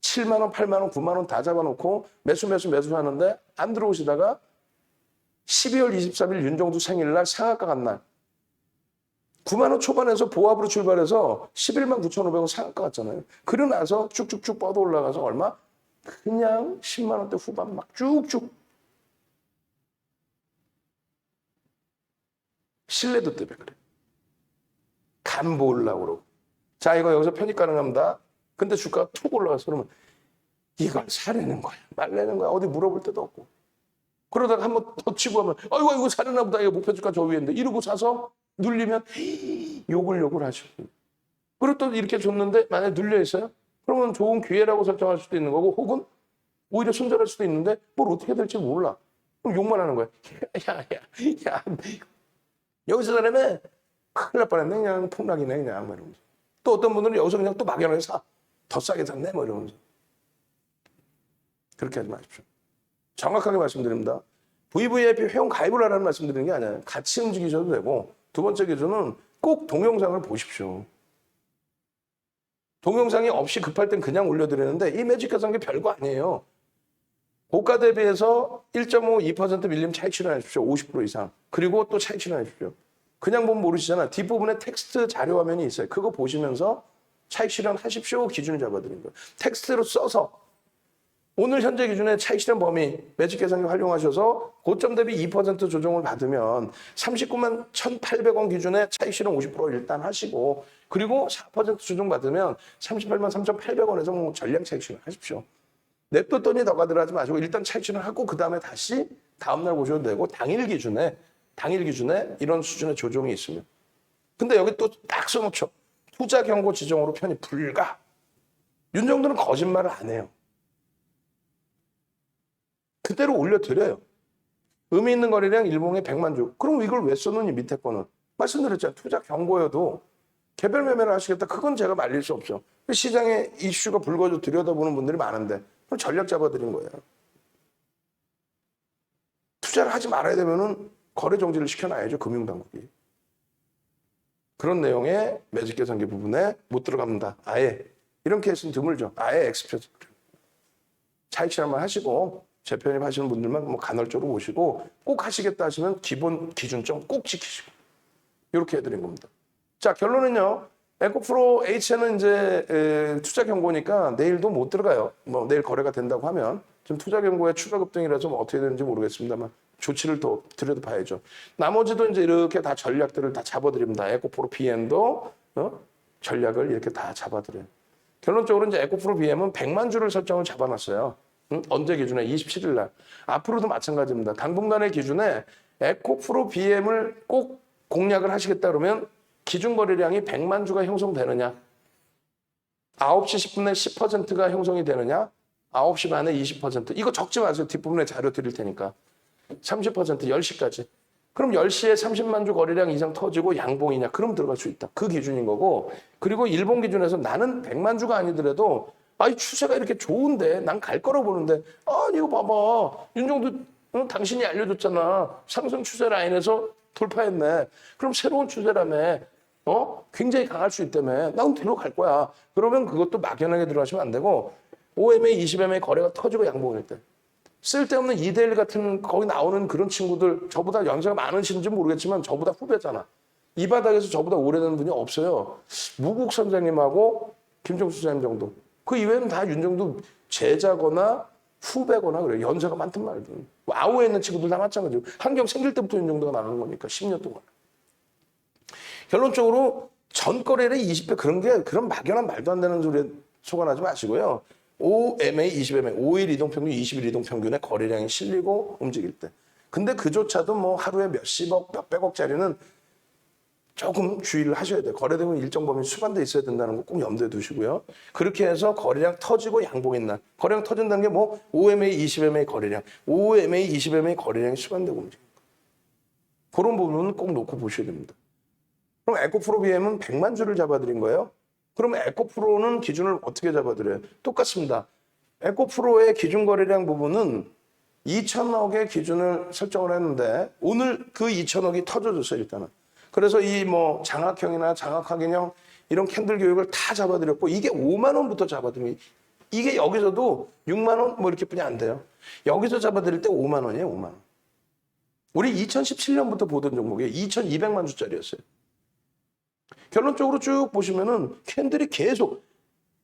7만 원, 8만 원, 9만 원 다 잡아놓고 매수하는데 안 들어오시다가 12월 23일 윤정수 생일날 상한가 간 날 9만 원 초반에서 보합으로 출발해서 11만 9,500원 상한가 갔잖아요. 그러고 나서 쭉쭉쭉 뻗어 올라가서 얼마? 그냥 10만 원대 후반 막 쭉쭉. 신뢰도 때문에 그래. 간 보려고 그러고. 자, 이거 여기서 편입 가능합니다. 근데 주가가 툭 올라가서 그러면 이걸 사려는 거야, 말려는 거야. 어디 물어볼 데도 없고. 그러다가 한번 더 치고 하면 이거 사려나 보다. 이거 목표 주가 저 위인데. 이러고 사서 눌리면 욕을 하시고. 그리고 또 이렇게 줬는데 만약에 눌려 있어요? 그러면 좋은 기회라고 설정할 수도 있는 거고 혹은 오히려 손절할 수도 있는데 뭘 어떻게 될지 몰라. 그럼 욕만 하는 거야. 야. 여기서 사려면 큰일 날 뻔했네. 그냥 폭락이네. 그냥 뭐 이러면서. 또 어떤 분들은 여기서 그냥 또 막연하게 사. 더 싸게 샀네. 뭐 이러면서. 그렇게 하지 마십시오. 정확하게 말씀드립니다. VVIP 회원 가입을 하라는 말씀드리는 게 아니에요. 같이 움직이셔도 되고 두 번째 기준은 꼭 동영상을 보십시오. 동영상이 없이 급할 땐 그냥 올려드리는데 이 매직 계산기 별거 아니에요. 고가 대비해서 1.5, 2% 밀림 차익 실현하십시오. 50% 이상. 그리고 또 차익 실현하십시오. 그냥 보면 모르시잖아. 뒷부분에 텍스트 자료 화면이 있어요. 그거 보시면서 차익 실현하십시오. 기준을 잡아드린 거예요. 텍스트로 써서 오늘 현재 기준에 차익 실현 범위 매직 계산기 활용하셔서 고점 대비 2% 조정을 받으면 39만 1,800원 기준에 차익 실현 50% 일단 하시고 그리고 4% 조정 받으면 38만 3,800원에서 뭐 전량 차익 실현 하십시오. 냅뒀더니 더 가더라지 마시고 일단 차익 실현을 하고 그 다음에 다시 다음날 보셔도 되고 당일 기준에 이런 수준의 조정이 있으면. 근데 여기 또 딱 써놓죠. 투자 경고 지정으로 편입 불가. 윤정도는 거짓말을 안 해요. 그대로 올려드려요. 의미 있는 거래량 일봉에 100만 주. 그럼 이걸 왜 써놓니 밑에 거는. 말씀드렸잖아요. 투자 경고여도 개별 매매를 하시겠다. 그건 제가 말릴 수 없죠. 시장에 이슈가 불거져 들여다보는 분들이 많은데 그럼 전략 잡아드린 거예요. 투자를 하지 말아야 되면은 거래 정지를 시켜놔야죠. 금융당국이. 그런 내용의 매직 계산기 부분에 못 들어갑니다. 아예. 이런 케이스는 드물죠. 아예 엑스프레스. 차익 실현만 하시고 재편입 하시는 분들만 뭐 간헐적으로 보시고 꼭 하시겠다 하시면 기본 기준점 꼭 지키시고 이렇게 해드린 겁니다. 자, 결론은요. 에코프로 H는 이제 투자 경고니까 내일도 못 들어가요. 뭐 내일 거래가 된다고 하면 지금 투자 경고에 추가 급등이라서 뭐 어떻게 되는지 모르겠습니다만 조치를 더 들여다봐야죠. 나머지도 이제 이렇게 다 전략들을 다 잡아드립니다. 에코프로 BM도 전략을 이렇게 다 잡아드려요. 결론적으로 이제 에코프로 BM은 100만 주를 설정을 잡아놨어요. 언제 기준에? 27일 날. 앞으로도 마찬가지입니다. 당분간의 기준에 에코프로 BM을 꼭 공략을 하시겠다 그러면 기준 거래량이 100만 주가 형성되느냐? 9시 10분에 10%가 형성이 되느냐? 9시 반에 20%. 이거 적지 마세요. 뒷부분에 자료 드릴 테니까. 30%, 10시까지. 그럼 10시에 30만 주 거래량 이상 터지고 양봉이냐? 그럼 들어갈 수 있다. 그 기준인 거고. 그리고 일본 기준에서 나는 100만 주가 아니더라도 아이 추세가 이렇게 좋은데 난 갈 거라고 보는데 아니 이거 봐봐. 윤정도 당신이 알려줬잖아. 상승 추세 라인에서 돌파했네. 그럼 새로운 추세라며. 굉장히 강할 수 있다며. 난 뒤로 갈 거야. 그러면 그것도 막연하게 들어가시면 안 되고 OMA, 20MA 거래가 터지고 양봉일 때. 쓸데없는 2대1 같은 거기 나오는 그런 친구들 저보다 연세가 많으신지 모르겠지만 저보다 후배잖아. 이 바닥에서 저보다 오래된 분이 없어요. 무국 선생님하고 김종수 선생님 정도. 그 이외에는 다 윤정도 제자거나 후배거나 그래요. 연세가 많든 말든. 아우에 있는 친구들 다 마찬가지고. 한경 생길 때부터 윤정도가 나가는 거니까 10년 동안. 결론적으로 전거래를 20배 그런 막연한 말도 안 되는 소리에 속아나지 마시고요. OMA, 20MA, 5일 이동평균, 20일 이동평균에 거래량이 실리고 움직일 때. 근데 그조차도 뭐 하루에 몇십억, 몇백억짜리는 조금 주의를 하셔야 돼요. 거래되면 일정 범위 수반돼 있어야 된다는 거 꼭 염두에 두시고요. 그렇게 해서 거래량 터지고 양봉인 날. 거래량 터진다는 게 뭐 OMA, 20MA 거래량, OMA, 20MA 거래량이 수반되고 움직입니다. 그런 부분은 꼭 놓고 보셔야 됩니다. 그럼 에코프로 BM은 100만 주를 잡아드린 거예요. 그러면 에코프로는 기준을 어떻게 잡아드려요? 똑같습니다. 에코프로의 기준 거래량 부분은 2천억의 기준을 설정을 했는데 오늘 그 2천억이 터져줬어요, 일단은. 그래서 이 뭐 장학형이나 장학학인형 이런 캔들 교육을 다 잡아드렸고 이게 5만 원부터 잡아드리면 이게 여기서도 6만 원 뭐 이렇게 뿐이 안 돼요. 여기서 잡아드릴 때 5만 원이에요, 5만 원. 우리 2017년부터 보던 종목이 2,200만 주짜리였어요. 결론적으로 쭉 보시면은 캔들이 계속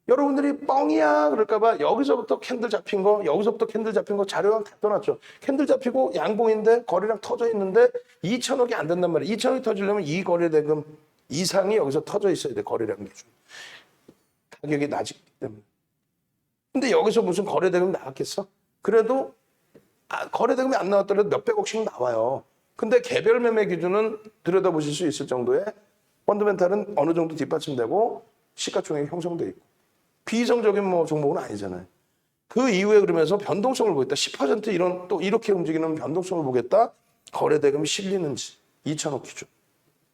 여러분들이 뻥이야 그럴까봐 여기서부터 캔들 잡힌 거 여기서부터 캔들 잡힌 거 자료랑 다 떠났죠. 캔들 잡히고 양봉인데 거래량 터져 있는데 2천억이 안 된단 말이에요. 2천억이 터지려면 이 거래대금 이상이 여기서 터져 있어야 돼. 거래량 기준. 가격이 낮기 때문에. 근데 여기서 무슨 거래대금 나왔겠어? 그래도 거래대금이 안 나왔더라도 몇백억씩 나와요. 근데 개별 매매 기준은 들여다보실 수 있을 정도의 펀더멘탈은 어느 정도 뒷받침되고 시가총액이 형성돼 있고 비이성적인 뭐 종목은 아니잖아요. 그 이후에 그러면서 변동성을 보겠다. 10% 이런 또 이렇게 움직이는 변동성을 보겠다. 거래대금이 실리는지 2천억 기준.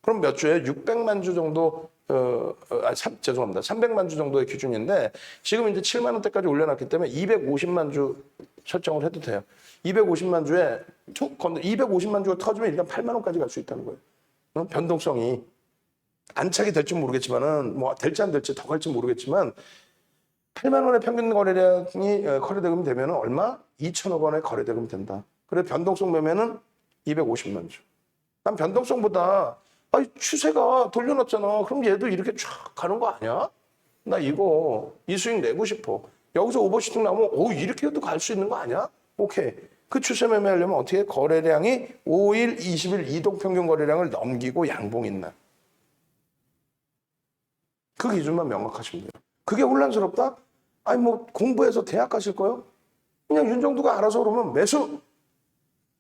그럼 몇 주에 600만 주 정도 죄송합니다. 300만 주 정도의 기준인데 지금 이제 7만 원대까지 올려놨기 때문에 250만 주 설정을 해도 돼요. 250만 주에 250만 주가 터지면 일단 8만 원까지 갈 수 있다는 거예요. 변동성이 안착이 될지 모르겠지만은 뭐 될지 안 될지 더 갈지 모르겠지만 8만 원의 평균 거래량이 거래대금이 되면은 얼마? 2천억 원의 거래대금이 된다. 그래 변동성 매매는 250만 주. 난 변동성보다 추세가 돌려놨잖아. 그럼 얘도 이렇게 쫙 가는 거 아니야? 나 이 수익 내고 싶어. 여기서 오버슈팅 나오면 이렇게 해도 갈 수 있는 거 아니야? 오케이. 그 추세 매매하려면 어떻게 거래량이 5일, 20일 이동평균 거래량을 넘기고 양봉인 날. 그 기준만 명확하시면 돼요. 그게 혼란스럽다? 아니 뭐 공부해서 대학 가실 거요? 그냥 윤정두가 알아서 그러면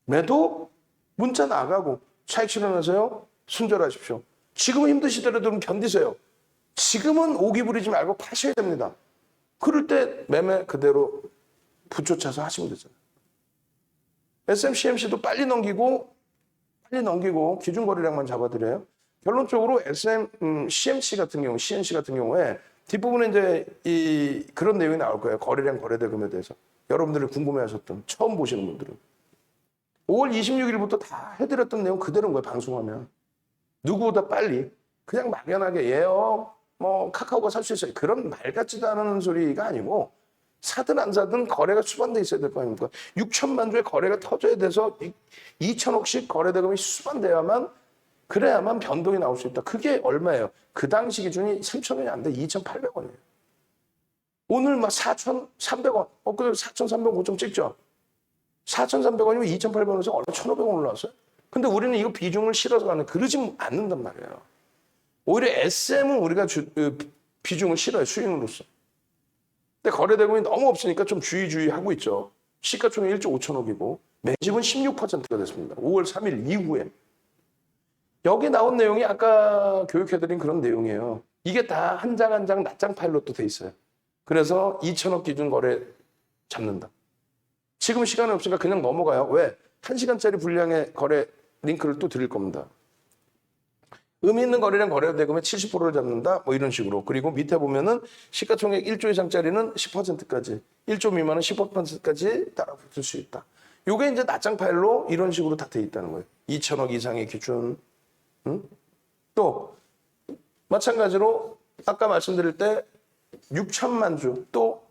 매도 문자 나가고 차익 실현하세요. 순절하십시오. 지금은 힘드시더라도 좀 견디세요. 지금은 오기 부리지 말고 파셔야 됩니다. 그럴 때 매매 그대로 붙여쳐서 하시면 되잖아요. SMCMC도 빨리 넘기고 기준 거래량만 잡아드려요. 결론적으로 CMC 같은 경우, CNC 같은 경우에 뒷부분에 이제 그런 내용이 나올 거예요. 거래량, 거래대금에 대해서. 여러분들이 궁금해하셨던 처음 보시는 분들은 5월 26일부터 다 해드렸던 내용 그대로인 거예요. 방송하면 누구보다 빨리 그냥 막연하게 예요. 뭐 카카오가 살 수 있어요. 그런 말 같지도 않은 소리가 아니고 사든 안 사든 거래가 수반돼 있어야 될 거 아닙니까? 6천만 주의 거래가 터져야 돼서 2천억씩 거래대금이 수반돼야만 그래야만 변동이 나올 수 있다. 그게 얼마예요? 그 당시 기준이 3,000원이 안 돼. 2,800원이에요. 오늘 막 4,300원. 그래 4,305점 찍죠? 4,300원이면 2,800원에서 얼마 1,500원 올라왔어요? 근데 우리는 이거 비중을 실어서 가는 그러지 않는단 말이에요. 오히려 SM은 우리가 비중을 실어요. 수익으로서. 근데 거래대금이 너무 없으니까 좀 주의하고 있죠. 시가총액 1조 5천억이고 매집은 16%가 됐습니다. 5월 3일 이후에. 여기 나온 내용이 아까 교육해드린 그런 내용이에요. 이게 다 한 장 한 장 낱장 파일로도 돼 있어요. 그래서 2천억 기준 거래 잡는다. 지금 시간이 없으니까 그냥 넘어가요. 왜? 1시간짜리 분량의 거래 링크를 또 드릴 겁니다. 의미 있는 거래량 거래대금의 70%를 잡는다. 뭐 이런 식으로. 그리고 밑에 보면은 시가총액 1조 이상짜리는 10%까지, 1조 미만은 15%까지 따라붙을 수 있다. 요게 이제 낱장 파일로 이런 식으로 다 돼 있다는 거예요. 2천억 이상의 기준. 또 마찬가지로 아까 말씀드릴 때 6천만 주, 또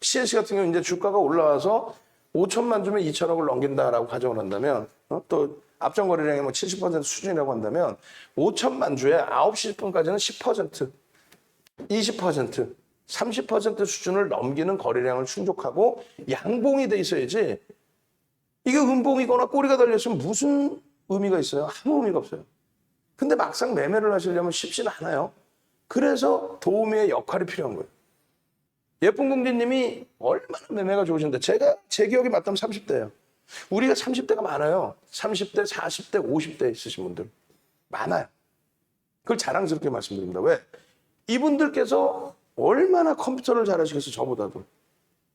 CNC 같은 경우 이제 주가가 올라와서 5천만 주면 2천억을 넘긴다라고 가정을 한다면, 또 앞전 거래량의 뭐 70% 수준이라고 한다면 5천만 주에 9시 10분까지는 10%, 20%, 30% 수준을 넘기는 거래량을 충족하고 양봉이 돼 있어야지. 이게 음봉이거나 꼬리가 달렸으면 무슨 의미가 있어요? 아무 의미가 없어요. 근데 막상 매매를 하시려면 쉽지는 않아요. 그래서 도우미의 역할이 필요한 거예요. 예쁜 공주님이 얼마나 매매가 좋으신데 제 기억이 맞다면 30대예요. 우리가 30대가 많아요. 30대, 40대, 50대 있으신 분들 많아요. 그걸 자랑스럽게 말씀드립니다. 왜? 이분들께서 얼마나 컴퓨터를 잘하시겠어, 저보다도.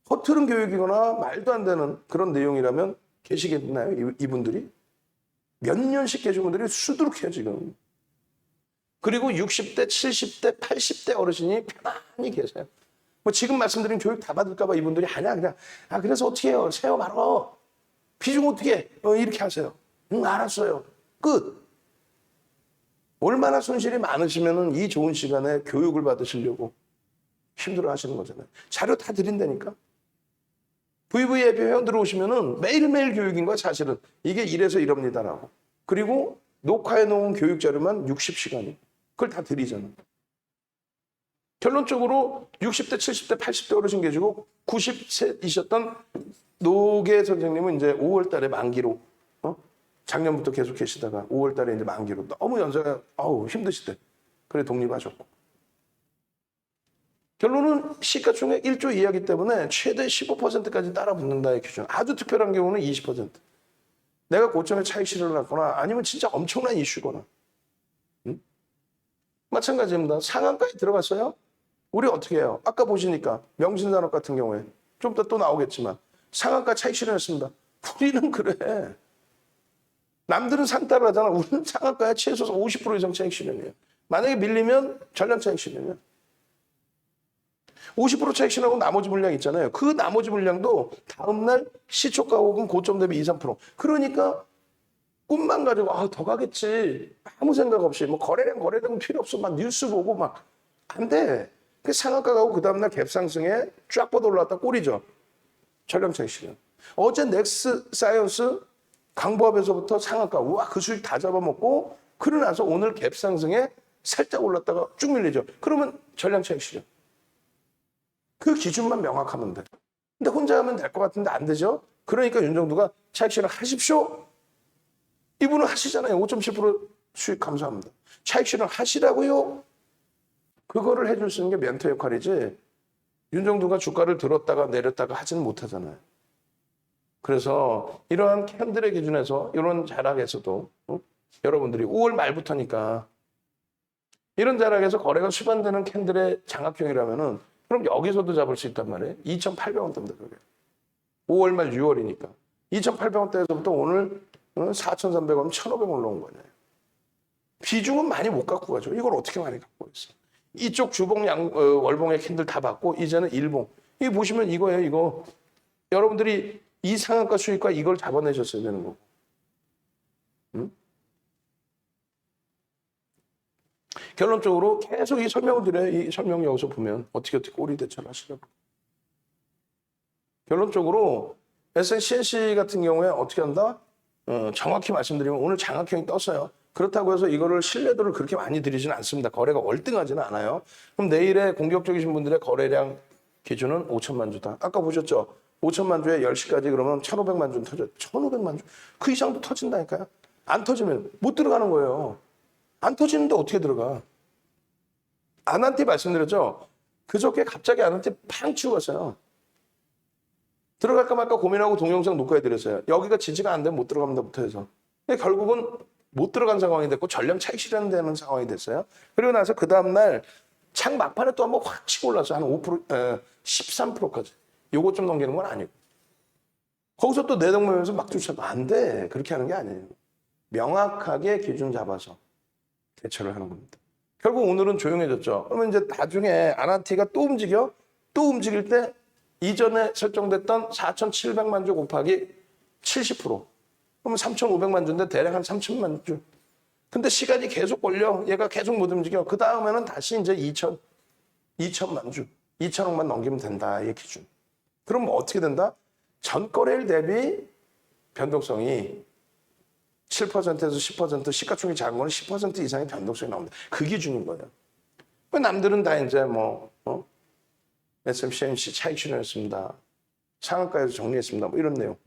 허투른 교육이거나 말도 안 되는 그런 내용이라면 계시겠나요, 이분들이? 몇 년씩 계신 분들이 수두룩해요, 지금. 그리고 60대, 70대, 80대 어르신이 편안히 계세요. 뭐 지금 말씀드린 교육 다 받을까봐 이분들이 그냥 그래서 어떻게 해요? 세요 바로. 비중 어떻게 해? 이렇게 하세요. 알았어요. 끝. 얼마나 손실이 많으시면 이 좋은 시간에 교육을 받으시려고 힘들어 하시는 거잖아요. 자료 다 드린다니까. VVIP 회원들 오시면은 매일매일 교육인 거야, 사실은. 이게 이래서 이럽니다라고. 그리고 녹화해 놓은 교육 자료만 60시간이. 그걸 다 드리잖아요. 결론적으로 60대, 70대, 80대 어르신 계시고 90세이셨던 노계 선생님은 이제 5월 달에 만기로, 작년부터 계속 계시다가 5월 달에 이제 만기로 너무 연세가 힘드시대. 그래 독립하셨고. 결론은 시가총액 1조 이하기 때문에 최대 15%까지 따라붙는다의 기준. 아주 특별한 경우는 20%. 내가 고점에 차익 실현을 했거나 아니면 진짜 엄청난 이슈거나. 마찬가지입니다. 상한가에 들어갔어요? 우리 어떻게 해요? 아까 보시니까 명신산업 같은 경우에 좀 이따 또 나오겠지만 상한가 차익 실현했습니다. 우리는 그래. 남들은 상따를 하잖아. 우리는 상한가에 최소 50% 이상 차익 실현이에요. 만약에 밀리면 전량 차익 실현이에요. 50% 차익 실현하고 나머지 물량 있잖아요. 그 나머지 물량도 다음날 시초가 혹은 고점 대비 2, 3%. 그러니까 꿈만 가지고 더 가겠지. 아무 생각 없이 뭐 거래량 필요 없어. 막 뉴스 보고 막 안 돼. 그 상한가 가고 그 다음날 갭상승에 쫙 뻗어 올라왔다 꼴이죠. 전량 차익 실현. 어제 넥스 사이언스 강보합에서부터 상한가 우와 그 수익 다 잡아먹고 그러고 나서 오늘 갭상승에 살짝 올랐다가 쭉 밀리죠. 그러면 전량 차익 실현. 그 기준만 명확하면 돼. 근데 혼자 하면 될 것 같은데 안 되죠. 그러니까 윤정두가 차익 실현 하십시오. 이분은 하시잖아요. 5.7% 수익 감사합니다. 차익 실현 하시라고요. 그거를 해줄 수 있는 게 멘토 역할이지. 윤정두가 주가를 들었다가 내렸다가 하지는 못하잖아요. 그래서 이러한 캔들의 기준에서 이런 자락에서도 여러분들이 5월 말부터니까 이런 자락에서 거래가 수반되는 캔들의 장악형이라면은 그럼 여기서도 잡을 수 있단 말이에요. 2,800원대입니다. 그게. 5월 말 6월이니까. 2,800원대에서부터 오늘 4,300원, 1,500원 올라온 거네요. 비중은 많이 못 갖고 가죠. 이걸 어떻게 많이 갖고 있어? 이쪽 주봉, 월봉의 캔들 다 받고 이제는 일봉. 이거 보시면 이거예요. 이거. 여러분들이 이 상한가 수익과 이걸 잡아내셨어야 되는 거고. 응? 결론적으로 계속 이 설명을 드려요. 이 설명 여기서 보면 어떻게 꼬리 대처를 하시라고. 결론적으로 SNCNC 같은 경우에 어떻게 한다? 정확히 말씀드리면 오늘 장악형이 떴어요. 그렇다고 해서 이거를 신뢰도를 그렇게 많이 드리지는 않습니다. 거래가 월등하지는 않아요. 그럼 내일의 공격적이신 분들의 거래량 기준은 5천만 주다. 아까 보셨죠? 5천만 주에 10시까지 그러면 1,500만 주 터져. 1,500만 주. 그 이상도 터진다니까요. 안 터지면 못 들어가는 거예요. 안 터지는데 어떻게 들어가? 아난티 말씀드렸죠? 그저께 갑자기 아난티 팡 치고 갔어요. 들어갈까 말까 고민하고 동영상 녹화해드렸어요. 여기가 지지가 안 되면 못 들어갑니다. 부터해서. 결국은 못 들어간 상황이 됐고 전량 차익 실현되는 상황이 됐어요. 그리고 나서 그 다음날 창 막판에 또 한번 확 치고 올랐어요. 한 5%, 13%까지. 요거 좀 넘기는 건 아니고. 거기서 또 내동면에서 막 쫓아도 안 돼. 그렇게 하는 게 아니에요. 명확하게 기준 잡아서 대처를 하는 겁니다. 결국 오늘은 조용해졌죠. 그러면 이제 나중에 아난티가 또 움직여? 또 움직일 때 이전에 설정됐던 4,700만 주 곱하기 70%. 그러면 3,500만 주인데 대략 한 3,000만 주. 근데 시간이 계속 걸려. 얘가 계속 못 움직여. 그 다음에는 다시 이제 2,000만 주. 2,000억만 넘기면 된다. 이 기준. 그럼 뭐 어떻게 된다? 전 거래일 대비 변동성이 7%에서 10%, 시가총액이 작은 거는 10% 이상의 변동성이 나옵니다. 그 기준인 거예요. 남들은 다 이제 SMCNC 차익 실현했습니다. 상한가에서 정리했습니다. 뭐 이런 내용.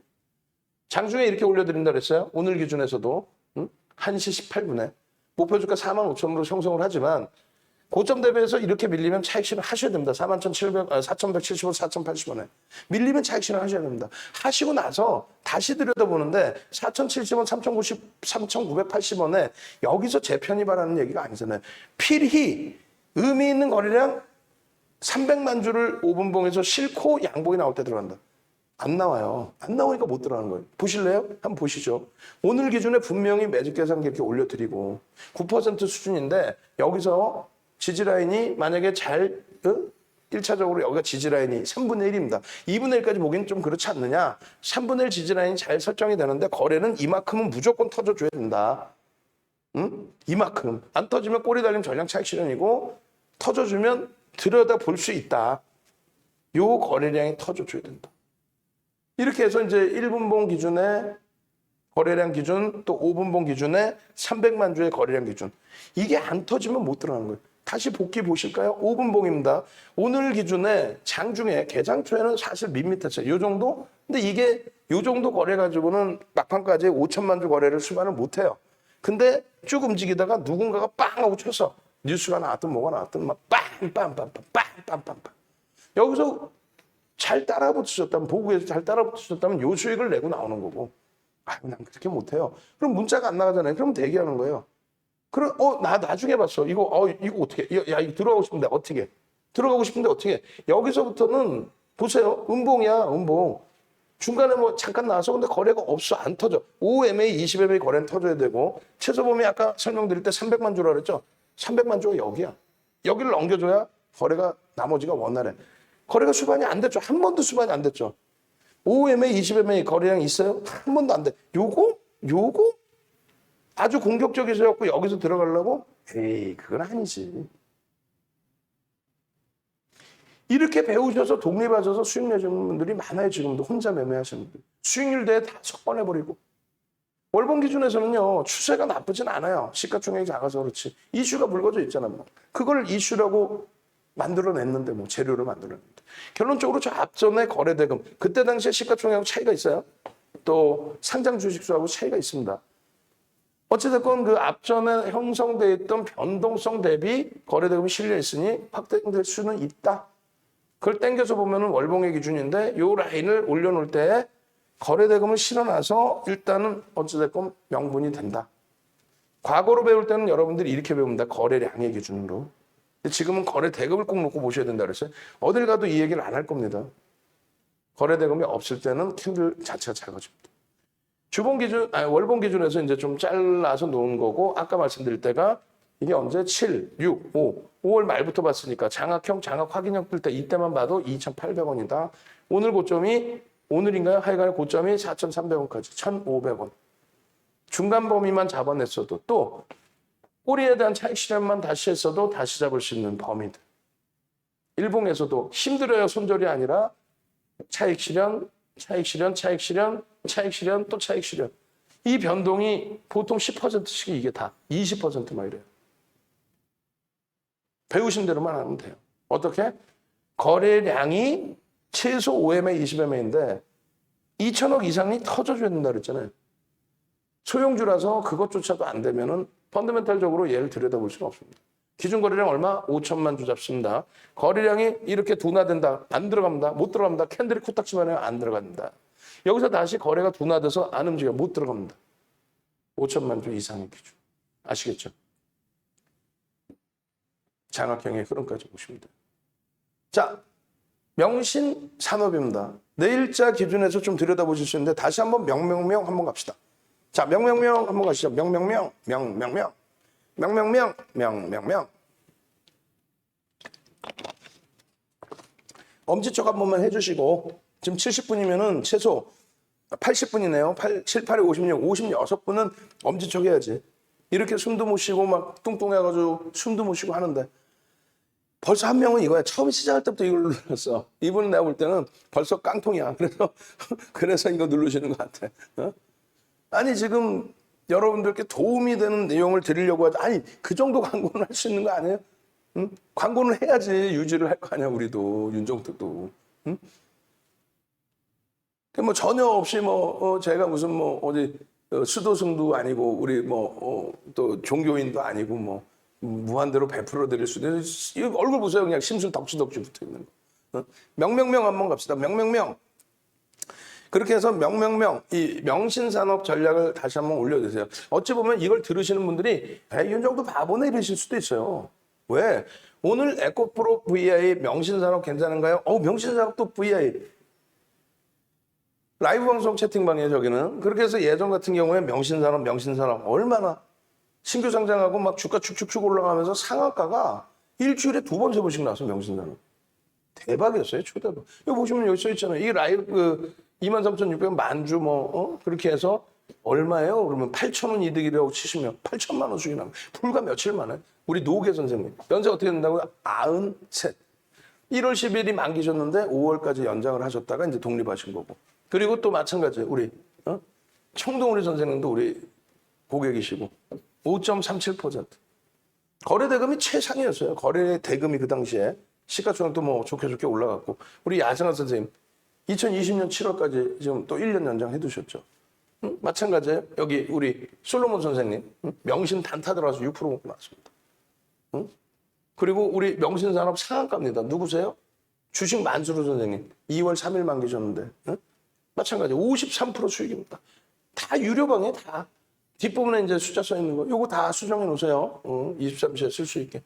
장중에 이렇게 올려드린다 그랬어요. 오늘 기준에서도 1시 18분에 목표 주가 45,000으로 형성을 하지만 고점 대비해서 이렇게 밀리면 차익 실현 하셔야 됩니다. 4,170원, 4,080원에. 밀리면 차익 실현 하셔야 됩니다. 하시고 나서 다시 들여다보는데 4,070원, 3,980원에 여기서 재편입하라는 얘기가 아니잖아요. 필히 의미 있는 거래량 300만 주를 5분봉에서 싣고 양봉이 나올 때 들어간다. 안 나와요. 안 나오니까 못 들어가는 거예요. 보실래요? 한번 보시죠. 오늘 기준에 분명히 매직 계산기 이렇게 올려드리고 9% 수준인데 여기서 지지라인이 만약에 잘 1차적으로 여기가 지지라인이 3분의 1입니다. 2분의 1까지 보기는 좀 그렇지 않느냐. 3분의 1 지지라인이 잘 설정이 되는데 거래는 이만큼은 무조건 터져줘야 된다. 응? 이만큼. 안 터지면 꼬리 달린 전량 차익 실현이고 터져주면 들여다 볼 수 있다. 요 거래량이 터져줘야 된다. 이렇게 해서 이제 1분봉 기준에 거래량 기준 또 5분봉 기준에 300만 주의 거래량 기준. 이게 안 터지면 못 들어가는 거예요. 다시 복귀 보실까요? 5분봉입니다. 오늘 기준에 장중에 개장 초에는 사실 밋밋했어요. 요 정도? 근데 이게 요 정도 거래 가지고는 막판까지 5천만 주 거래를 수반을 못 해요. 근데 쭉 움직이다가 누군가가 빵 하고 쳐서 뉴스가 나왔든 뭐가 나왔든 막 빵빵빵빵빵빵빵 여기서 잘 따라붙으셨다면 보고에서 잘 따라붙으셨다면 요 수익을 내고 나오는 거고 난 그렇게 못해요. 그럼 문자가 안 나가잖아요. 그럼 대기하는 거예요. 그럼 나 나중에 봤어. 이거 어떻게? 야 이거 들어가고 싶은데 어떻게? 들어가고 싶은데 어떻게? 여기서부터는 보세요. 음봉이야 음봉. 중간에 뭐 잠깐 나와서 근데 거래가 없어. 안 터져. 5MA, 20MA 거래는 터져야 되고 최소 범위 아까 설명드릴 때 300만 주라 그랬죠. 300만 주가 여기야. 여기를 넘겨줘야 거래가 나머지가 원활해. 거래가 수반이 안 됐죠. 한 번도 수반이 안 됐죠. 5MA, 20MA 거래량이 있어요? 한 번도 안 돼. 요거 아주 공격적이셔갖고 여기서 들어가려고? 에이, 그건 아니지. 이렇게 배우셔서 독립하셔서 수익 내시는 분들이 많아요. 지금도 혼자 매매하시는 분들. 수익률 대에 다 섞어내버리고. 월봉 기준에서는요. 추세가 나쁘진 않아요. 시가총액이 작아서 그렇지. 이슈가 불거져 있잖아. 뭐. 그걸 이슈라고 만들어냈는데 뭐 재료를 만들어냈는데. 결론적으로 저 앞전에 거래대금. 그때 당시에 시가총액하고 차이가 있어요. 또 상장 주식수하고 차이가 있습니다. 어찌됐건 그 앞전에 형성되어 있던 변동성 대비 거래대금이 실려 있으니 확대될 수는 있다. 그걸 땡겨서 보면은 월봉의 기준인데 요 라인을 올려놓을 때 거래대금을 실어놔서 일단은 어찌됐건 명분이 된다. 과거로 배울 때는 여러분들이 이렇게 배웁니다. 거래량의 기준으로. 근데 지금은 거래대금을 꼭 놓고 보셔야 된다 그랬어요. 어딜 가도 이 얘기를 안 할 겁니다. 거래대금이 없을 때는 캔들 자체가 작아집니다. 주봉 기준, 월봉 기준에서 이제 좀 잘라서 놓은 거고, 아까 말씀드릴 때가 이게 언제 7, 6, 5, 5월 말부터 봤으니까 장악형, 장악 확인형 뜰 때 이때만 봐도 2,800원이다. 오늘 고점이, 오늘인가요? 하여간에 고점이 4,300원까지 1,500원. 중간 범위만 잡아냈어도 또 꼬리에 대한 차익 실현만 다시 했어도 다시 잡을 수 있는 범위들. 일봉에서도 힘들어요. 손절이 아니라 차익 실현, 차익 실현, 차익 실현, 차익 실현, 또 차익 실현. 이 변동이 보통 10%씩 이게 다 20%만 이래요. 배우신 대로만 하면 돼요. 어떻게? 거래량이 최소 5MA, 20MA인데 2천억 이상이 터져줘야 된다 그랬잖아요. 소형주라서 그것조차도 안 되면은 펀더멘탈적으로 얘를 들여다볼 수는 없습니다. 기준 거래량 얼마? 5천만 주 잡습니다. 거래량이 이렇게 둔화된다. 안 들어갑니다. 못 들어갑니다. 캔들이 코딱지만 해요. 안 들어갑니다. 여기서 다시 거래가 둔화돼서 안 움직여. 못 들어갑니다. 5천만 주 이상의 기준. 아시겠죠? 장악형의 흐름까지 보십니다. 자, 명신 산업입니다. 내일자 기준에서 좀 들여다보실 수 있는데 다시 한번 명명명 한번 갑시다. 자, 명명명 한번 가시죠. 명명명, 명명명, 명명명, 명명명. 엄지척 한 번만 해주시고 지금 70분이면은 최소 80분이네요. 7, 8에 56, 56분은 엄지척 해야지. 이렇게 숨도 못 쉬고 막 뚱뚱해가지고 숨도 못 쉬고 하는데 벌써 한 명은 이거야. 처음 시작할 때부터 이걸 눌렀어. 이분은 내가 볼 때는 벌써 깡통이야. 그래서 이거 누르시는 것 같아. 어? 아니 지금 여러분들께 도움이 되는 내용을 드리려고 하지. 아니 그 정도 광고는 할 수 있는 거 아니에요? 응? 광고는 해야지 유지를 할 거 아니야 우리도 윤종특도. 응? 뭐 전혀 없이 제가 무슨 어디 수도승도 아니고 우리 또 종교인도 아니고 무한대로 베풀어 드릴 수도 있는. 얼굴 보세요. 그냥 심술 덕지덕지 붙어 있는 거. 어? 명명명 한번 갑시다. 명명명. 그렇게 해서 명명명, 이 명신산업 전략을 다시 한번 올려주세요. 어찌 보면 이걸 들으시는 분들이 윤정도 바보네 이러실 수도 있어요. 왜? 오늘 에코프로 VI 명신산업 괜찮은가요? 명신산업도 VI. 라이브 방송 채팅방이에요, 저기는. 그렇게 해서 예전 같은 경우에 명신산업 얼마나 신규 상장하고 막 주가 축축축 올라가면서 상한가가 일주일에 2번, 3번씩 나왔어요, 명신산업. 대박이었어요, 초대박. 이거 보시면 여기 써 있잖아요. 이 라이브 23,600원 만주 그렇게 해서 얼마예요? 그러면 8,000원 이득이라고 치시면 8천만 원 수익 나면 불과 며칠 만에 우리 노계 선생님 연세 어떻게 된다고요? 93. 1월 10일이 만기셨는데 5월까지 연장을 하셨다가 이제 독립하신 거고. 그리고 또 마찬가지예요. 우리 청동우리 선생님도 우리 고객이시고 5.37%. 거래대금이 최상이었어요. 거래대금이 그 당시에 시가총액도 좋게 올라갔고 우리 야생화 선생님 2020년 7월까지 지금 또 1년 연장해 두셨죠. 응? 마찬가지예요. 여기 우리 솔로몬 선생님 명신 단타 들어가서 6% 먹고 나왔습니다. 응? 그리고 우리 명신산업 상한가입니다. 누구세요? 주식 만수르 선생님 2월 3일 만기셨는데 응? 마찬가지 53% 수익입니다. 다 유료방에 다 뒷부분에 이제 숫자 써 있는 거 요거 다 수정해 놓으세요. 23시에 쓸 수 있게.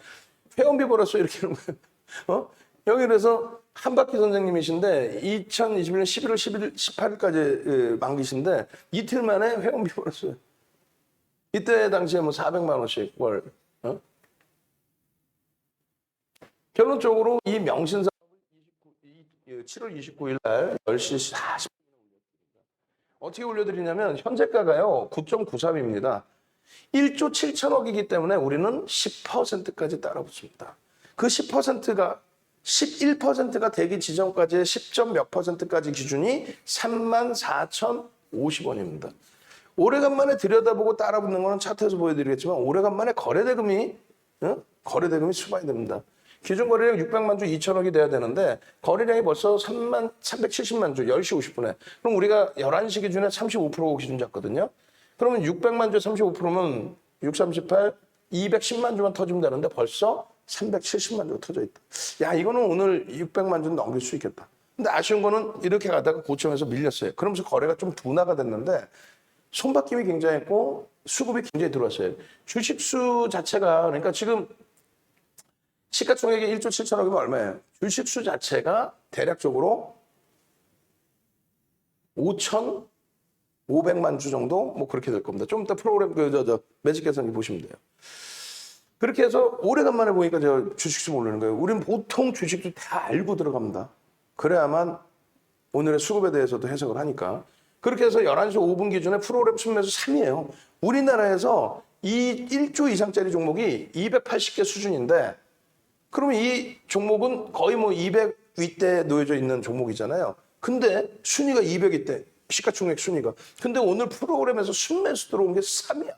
회원비 벌었어 이렇게 하는 거예요. 여기 그래서 한바퀴 선생님이신데 2021년 11월 18일까지 만기신데 이틀 만에 회원비 벌었어요. 이때 당시에 400만 원씩 월. 결론적으로 이 명신사업을 7월 29일 날 10시 40분 어떻게 올려드리냐면 현재가가요 9.93입니다. 1조 7천억이기 때문에 우리는 10%까지 따라붙습니다. 그 10%가 11%가 되기 지점까지의 10점 몇 %까지 기준이 34,050원입니다. 오래간만에 들여다보고 따라붙는 거는 차트에서 보여드리겠지만 오래간만에 거래대금이 수반이 됩니다. 기준 거래량 600만 주 2천억이 돼야 되는데 거래량이 벌써 370만 주 10시 50분에. 그럼 우리가 11시 기준에 35% 기준 잡거든요. 그러면 600만 주 35%면 6, 38, 210만 주만 터지면 되는데 벌써 370만 주가 터져 있다. 야, 이거는 오늘 600만 주 넘길 수 있겠다. 근데 아쉬운 거는 이렇게 가다가 고점에서 밀렸어요. 그러면서 거래가 좀 둔화가 됐는데 손바뀜이 굉장했고 수급이 굉장히 들어왔어요. 주식수 자체가 그러니까 지금 시가총액이 1조 7천억이면 얼마예요? 주식수 자체가 대략적으로 5,500만 주 정도 뭐 그렇게 될 겁니다. 좀 이따 프로그램 매직 계산기 보시면 돼요. 그렇게 해서 오래간만에 보니까 제가 주식수 모르는 거예요. 우린 보통 주식도 다 알고 들어갑니다. 그래야만 오늘의 수급에 대해서도 해석을 하니까. 그렇게 해서 11시 5분 기준에 프로그램 순매수 3이에요. 우리나라에서 이 1조 이상짜리 종목이 280개 수준인데 그러면 이 종목은 거의 뭐 200 윗대에 놓여져 있는 종목이잖아요. 근데 순위가 200위 대, 시가총액 순위가. 근데 오늘 프로그램에서 순매수 들어온 게 3이야.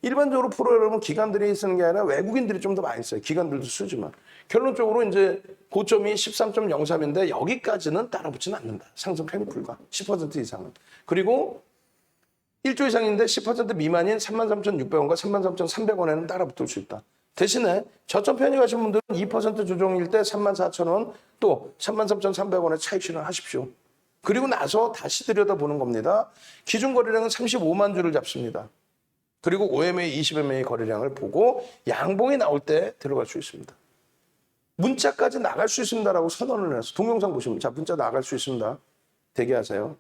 일반적으로 프로그램은 기관들이 쓰는 게 아니라 외국인들이 좀 더 많이 써요. 기관들도 쓰지만. 결론적으로 이제 고점이 13.03인데 여기까지는 따라붙지는 않는다. 상승 편이 불과. 10% 이상은. 그리고 1조 이상인데 10% 미만인 33,600원과 33,300원에는 따라붙을 수 있다. 대신에 저점 편입 하신 분들은 2% 조정일 때 34,000원 또 33,300원에 차익 실현하십시오. 그리고 나서 다시 들여다보는 겁니다. 기준 거래량은 35만 주를 잡습니다. 그리고 OMA, 20MA 거래량을 보고 양봉이 나올 때 들어갈 수 있습니다. 문자까지 나갈 수 있습니다라고 선언을 해서 동영상 보시면 자 문자 나갈 수 있습니다. 대기하세요.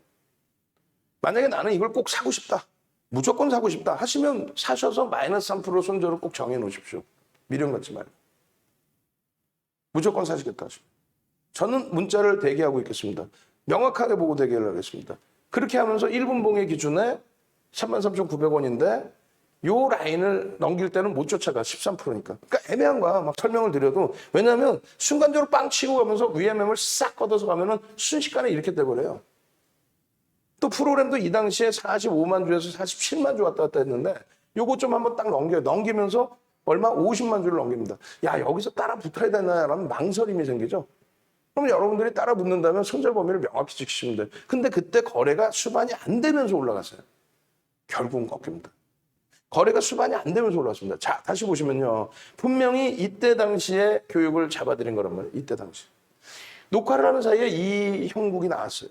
만약에 나는 이걸 꼭 사고 싶다. 무조건 사고 싶다 하시면 사셔서 마이너스 3% 손절을 꼭 정해 놓으십시오. 미련 갖지 말고. 무조건 사시겠다 하시면. 저는 문자를 대기하고 있겠습니다. 명확하게 보고 대기를 하겠습니다. 그렇게 하면서 1분 봉의 기준에 33,900원인데 요 라인을 넘길 때는 못 쫓아가 13%니까. 그러니까 애매한 거야. 막 설명을 드려도. 왜냐하면 순간적으로 빵 치고 가면서 위에 매물 싹 걷어서 가면은 순식간에 이렇게 돼버려요. 또 프로그램도 이 당시에 45만 주에서 47만 주 왔다 갔다 했는데 요거 좀 한번 딱 넘겨요. 넘기면서 얼마? 50만 주를 넘깁니다. 야, 여기서 따라 붙어야 되나라는 망설임이 생기죠. 그럼 여러분들이 따라 붙는다면 손절 범위를 명확히 지키시면 돼요. 근데 그때 거래가 수반이 안 되면서 올라갔어요. 결국은 꺾입니다. 거래가 수반이 안 되면서 올라왔습니다. 자, 다시 보시면요. 분명히 이때 당시에 교육을 잡아드린 거란 말이에요. 이때 당시. 녹화를 하는 사이에 이 형국이 나왔어요.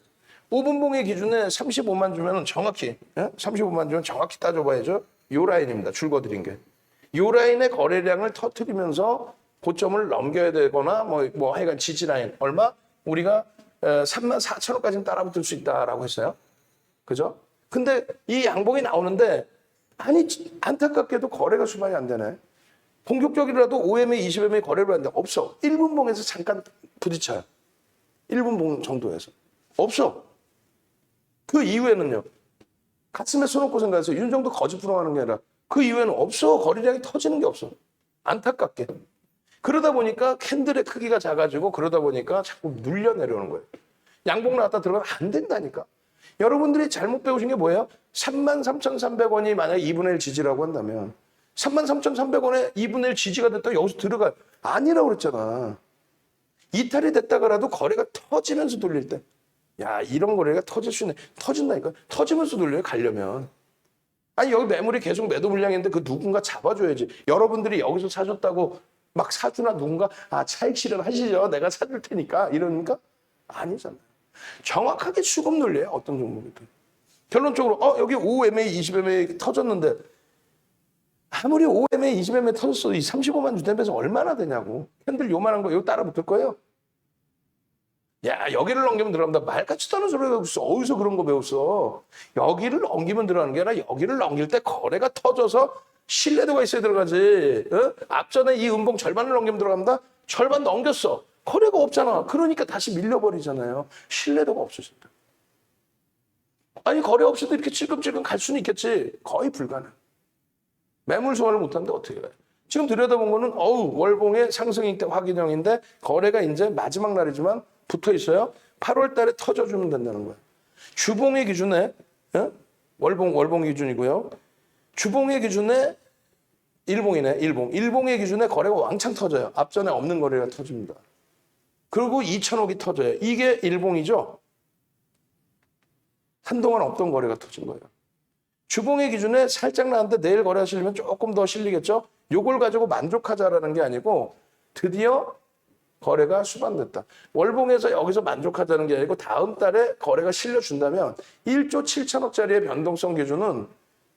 5분 봉의 기준에 35만 주면 정확히, 35만 주면 정확히 따져봐야죠. 요 라인입니다. 줄 거드린 게. 요 라인의 거래량을 터뜨리면서 고점을 넘겨야 되거나 뭐 하여간 지지 라인. 얼마? 우리가 34,000원까지는 따라붙을 수 있다라고 했어요. 그죠? 근데 이 양봉이 나오는데 아니 안타깝게도 거래가 수반이 안 되네. 공격적이라도 OMA, 20MA 거래를 하는데 없어. 1분 봉에서 잠깐 부딪혀요. 1분 봉 정도에서. 없어. 그 이후에는요. 가슴에 손놓고 생각해서 이 정도 거짓부렁하는 게 아니라 그 이후에는 없어. 거래량이 터지는 게 없어. 안타깝게. 그러다 보니까 캔들의 크기가 작아지고 그러다 보니까 자꾸 눌려 내려오는 거예요. 양봉 나왔다 들어가면 안 된다니까. 여러분들이 잘못 배우신 게 뭐예요? 33,300원이 만약 2분의 1 지지라고 한다면 33,300원에 2분의 1 지지가 됐다고 여기서 들어가. 아니라고 그랬잖아. 이탈이 됐다가라도 거래가 터지면서 돌릴 때. 야, 이런 거래가 터질 수 있네. 터진다니까. 터지면서 돌려요, 가려면. 아니, 여기 매물이 계속 매도 물량인데 그 누군가 잡아줘야지. 여러분들이 여기서 사줬다고 막 사주나 누군가 차익 실현하시죠. 내가 사줄 테니까. 이러니까 아니잖아요. 정확하게 수급 논리예요. 어떤 종목이든. 결론적으로 여기 5MA, 20MA 터졌는데 아무리 5MA, 20MA 터졌어도 이 35만 주 대비해서 얼마나 되냐고. 캔들 요만한 거 이거 따라 붙을 거예요. 야, 여기를 넘기면 들어간다. 말같지도 않은 소리가 없어. 어디서 그런 거 배웠어. 여기를 넘기면 들어가는 게 아니라 여기를 넘길 때 거래가 터져서 신뢰도가 있어야 들어가지. 앞전에 이 음봉 절반을 넘기면 들어갑니다. 절반 넘겼어. 거래가 없잖아. 그러니까 다시 밀려버리잖아요. 신뢰도가 없어진다. 아니, 거래 없이도 이렇게 찔끔찔끔 갈 수는 있겠지. 거의 불가능. 매물 소화를 못하는데 어떻게 해요? 지금 들여다본 거는 월봉의 상승익대 확인형인데 거래가 이제 마지막 날이지만 붙어 있어요. 8월 달에 터져주면 된다는 거예요. 주봉의 기준에 월봉 기준이고요. 주봉의 기준에 일봉이네. 일봉의 기준에 거래가 왕창 터져요. 앞전에 없는 거래가 터집니다. 그리고 2천억이 터져요. 이게 일봉이죠. 한동안 없던 거래가 터진 거예요. 주봉의 기준에 살짝 나왔는데 내일 거래하시려면 조금 더 실리겠죠. 요걸 가지고 만족하자라는 게 아니고 드디어 거래가 수반됐다. 월봉에서 여기서 만족하자는 게 아니고 다음 달에 거래가 실려준다면 1조 7천억짜리의 변동성 기준은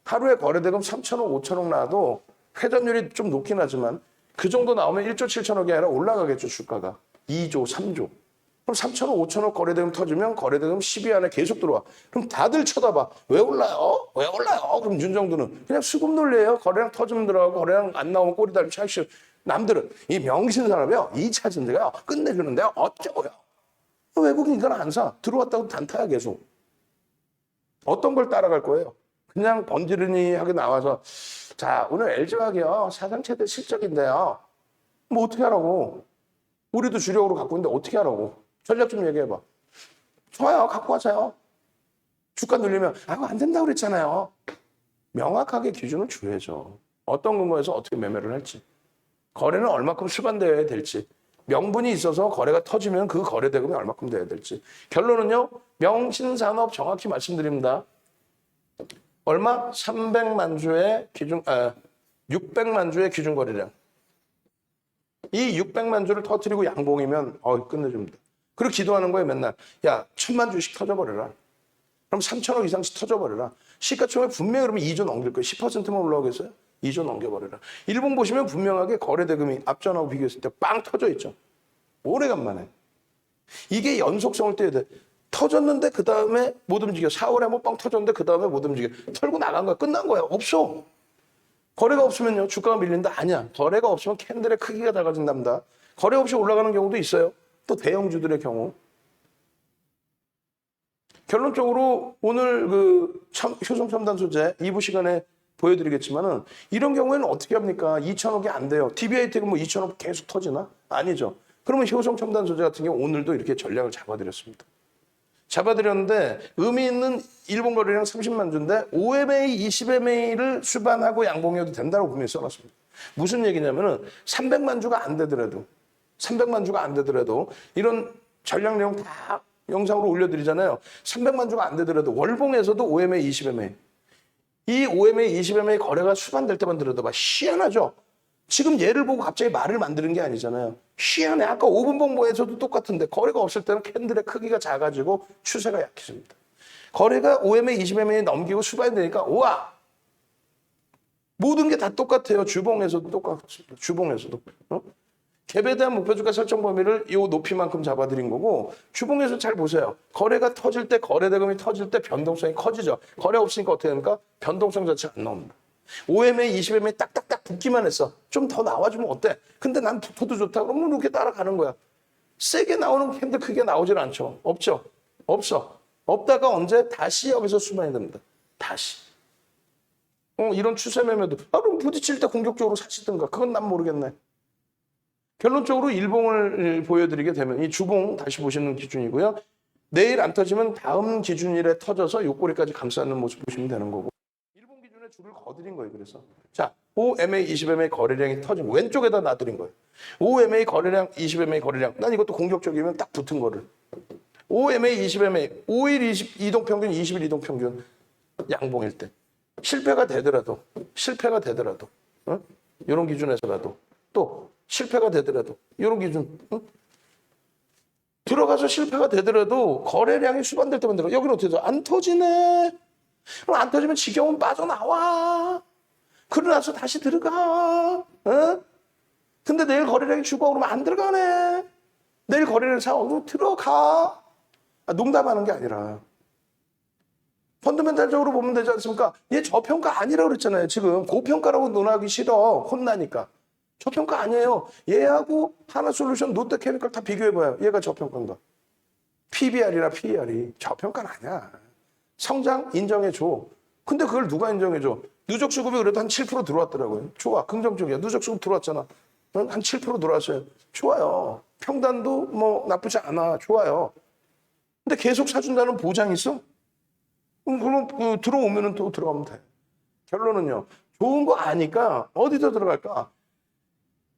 하루에 거래대금 3천억, 5천억 나와도 회전율이 좀 높긴 하지만 그 정도 나오면 1조 7천억이 아니라 올라가겠죠, 주가가. 2조, 3조. 그럼 3천억, 5천억 거래대금 터지면 거래대금 10위 안에 계속 들어와. 그럼 다들 쳐다봐. 왜 올라요? 왜 올라요? 그럼 윤정두는 그냥 수급 논리예요. 거래량 터지면 들어가고 거래량 안 나오면 꼬리 달면 차익실. 남들은 이 명신산업이요. 2차 전지가요. 끝내주는데요. 어쩌고요? 외국인 이건 안 사. 들어왔다고 단타야 계속. 어떤 걸 따라갈 거예요? 그냥 번지르니하게 나와서 자 오늘 LG화학이요. 사상 최대 실적인데요. 뭐 어떻게 하라고. 우리도 주력으로 갖고 있는데 어떻게 하라고. 전략 좀 얘기해봐. 좋아요. 갖고 가세요. 주가 눌리면 그거 안 된다고 그랬잖아요. 명확하게 기준을 줘야죠. 어떤 근거에서 어떻게 매매를 할지. 거래는 얼마큼 수반되어야 될지. 명분이 있어서 거래가 터지면 그 거래 대금이 얼마큼 돼야 될지. 결론은요. 명신산업 정확히 말씀드립니다. 얼마? 300만 주의 600만 주의 기준 거래량. 이 600만 주를 터뜨리고 양봉이면 끝내줍니다. 그리고 기도하는 거예요 맨날. 야 1000만 주씩 터져버려라. 그럼 3천억 이상씩 터져버려라. 시가총액 분명히 그러면 2조 넘길 거예요. 10%만 올라오겠어요? 2조 넘겨버려라. 일본 보시면 분명하게 거래 대금이 앞전하고 비교했을 때 빵 터져 있죠. 오래간만에. 이게 연속성을 떼야 돼. 터졌는데 그 다음에 못 움직여. 4월에 한번 빵 터졌는데 그 다음에 못 움직여. 털고 나간 거야. 끝난 거야. 없어. 거래가 없으면요. 주가가 밀린다? 아니야. 거래가 없으면 캔들의 크기가 작아진답니다. 거래 없이 올라가는 경우도 있어요. 또 대형주들의 경우. 결론적으로 오늘 효성 첨단 소재 2부 시간에 보여드리겠지만은 이런 경우에는 어떻게 합니까? 2천억이 안 돼요. TBAT가 뭐 2천억 계속 터지나? 아니죠. 그러면 효성 첨단 소재 같은 경우 오늘도 이렇게 전략을 잡아드렸습니다. 잡아드렸는데 의미 있는 일본 거래량 30만 주인데 5MA, 20MA를 수반하고 양봉해도 된다고 분명히 써놨습니다. 무슨 얘기냐면은 300만 주가 안 되더라도 300만 주가 안 되더라도 이런 전략 내용 다 영상으로 올려드리잖아요. 300만 주가 안 되더라도 월봉에서도 5MA, 20MA 이 5MA, 20MA 거래가 수반될 때만 들어도 희한하죠. 지금 얘를 보고 갑자기 말을 만드는 게 아니잖아요. 희한해. 아까 5분 봉보에서도 똑같은데 거래가 없을 때는 캔들의 크기가 작아지고 추세가 약해집니다. 거래가 5MA, 20MA 넘기고 수반이 되니까 우와! 모든 게 다 똑같아요. 주봉에서도 똑같습니다. 주봉에서도. 갭에 대한 목표 주가 설정 범위를 이 높이만큼 잡아드린 거고 주봉에서 잘 보세요. 거래가 터질 때 거래 대금이 터질 때 변동성이 커지죠. 거래 없으니까 어떻게 됩니까? 변동성 자체가 안 나옵니다. 5MA, 20MA 딱딱딱 붙기만 했어. 좀 더 나와주면 어때? 근데 난 붙어도 좋다. 그러면 이렇게 따라가는 거야. 세게 나오는 캔들 크게 나오질 않죠. 없죠. 없어. 없다가 언제? 다시 여기서 수반이 됩니다. 다시. 이런 추세 매매도 그럼 부딪힐 때 공격적으로 사시든가. 그건 난 모르겠네. 결론적으로 일봉을 보여드리게 되면 이 주봉 다시 보시는 기준이고요. 내일 안 터지면 다음 기준일에 터져서 요꼬리까지 감싸는 모습 보시면 되는 거고. 일본 기준에 줄을 거드린 거예요. 그래서 자 5MA, 20MA 거래량이 터지고 왼쪽에다 놔드린 거예요. 5MA 거래량, 20MA 거래량. 난 이것도 공격적이면 딱 붙은 거를. 5MA, 20MA, 5일 이동평균, 20일 이동평균 양봉일 때. 실패가 되더라도 이런 기준에서라도 또 실패가 되더라도 이런 기준 들어가서 실패가 되더라도 거래량이 수반될 때만 들어. 여기는 어떻게 돼서 안 터지네. 그럼 안 터지면 지겨우면 빠져나와. 그러나서 다시 들어가. 근데 내일 거래량이 죽어 그러면 안 들어가네. 내일 거래량 사오고 들어가. 농담하는 게 아니라 펀더멘탈적으로 보면 되지 않습니까? 얘 저평가 아니라고 그랬잖아요. 지금 고평가라고 논하기 싫어. 혼나니까. 저평가 아니에요. 얘하고 하나솔루션, 롯데케미칼 다 비교해봐요. 얘가 저평가인가? PBR이나 PER이 저평가는 아니야. 성장 인정해줘. 근데 그걸 누가 인정해줘? 누적 수급이 그래도 한 7% 들어왔더라고요. 좋아. 긍정적이야. 누적 수급 들어왔잖아. 한 7% 들어왔어요. 좋아요. 평단도 뭐 나쁘지 않아. 좋아요. 근데 계속 사준다는 보장이 있어? 그럼 들어오면은 또 들어가면 돼. 결론은요. 좋은 거 아니까 어디서 들어갈까?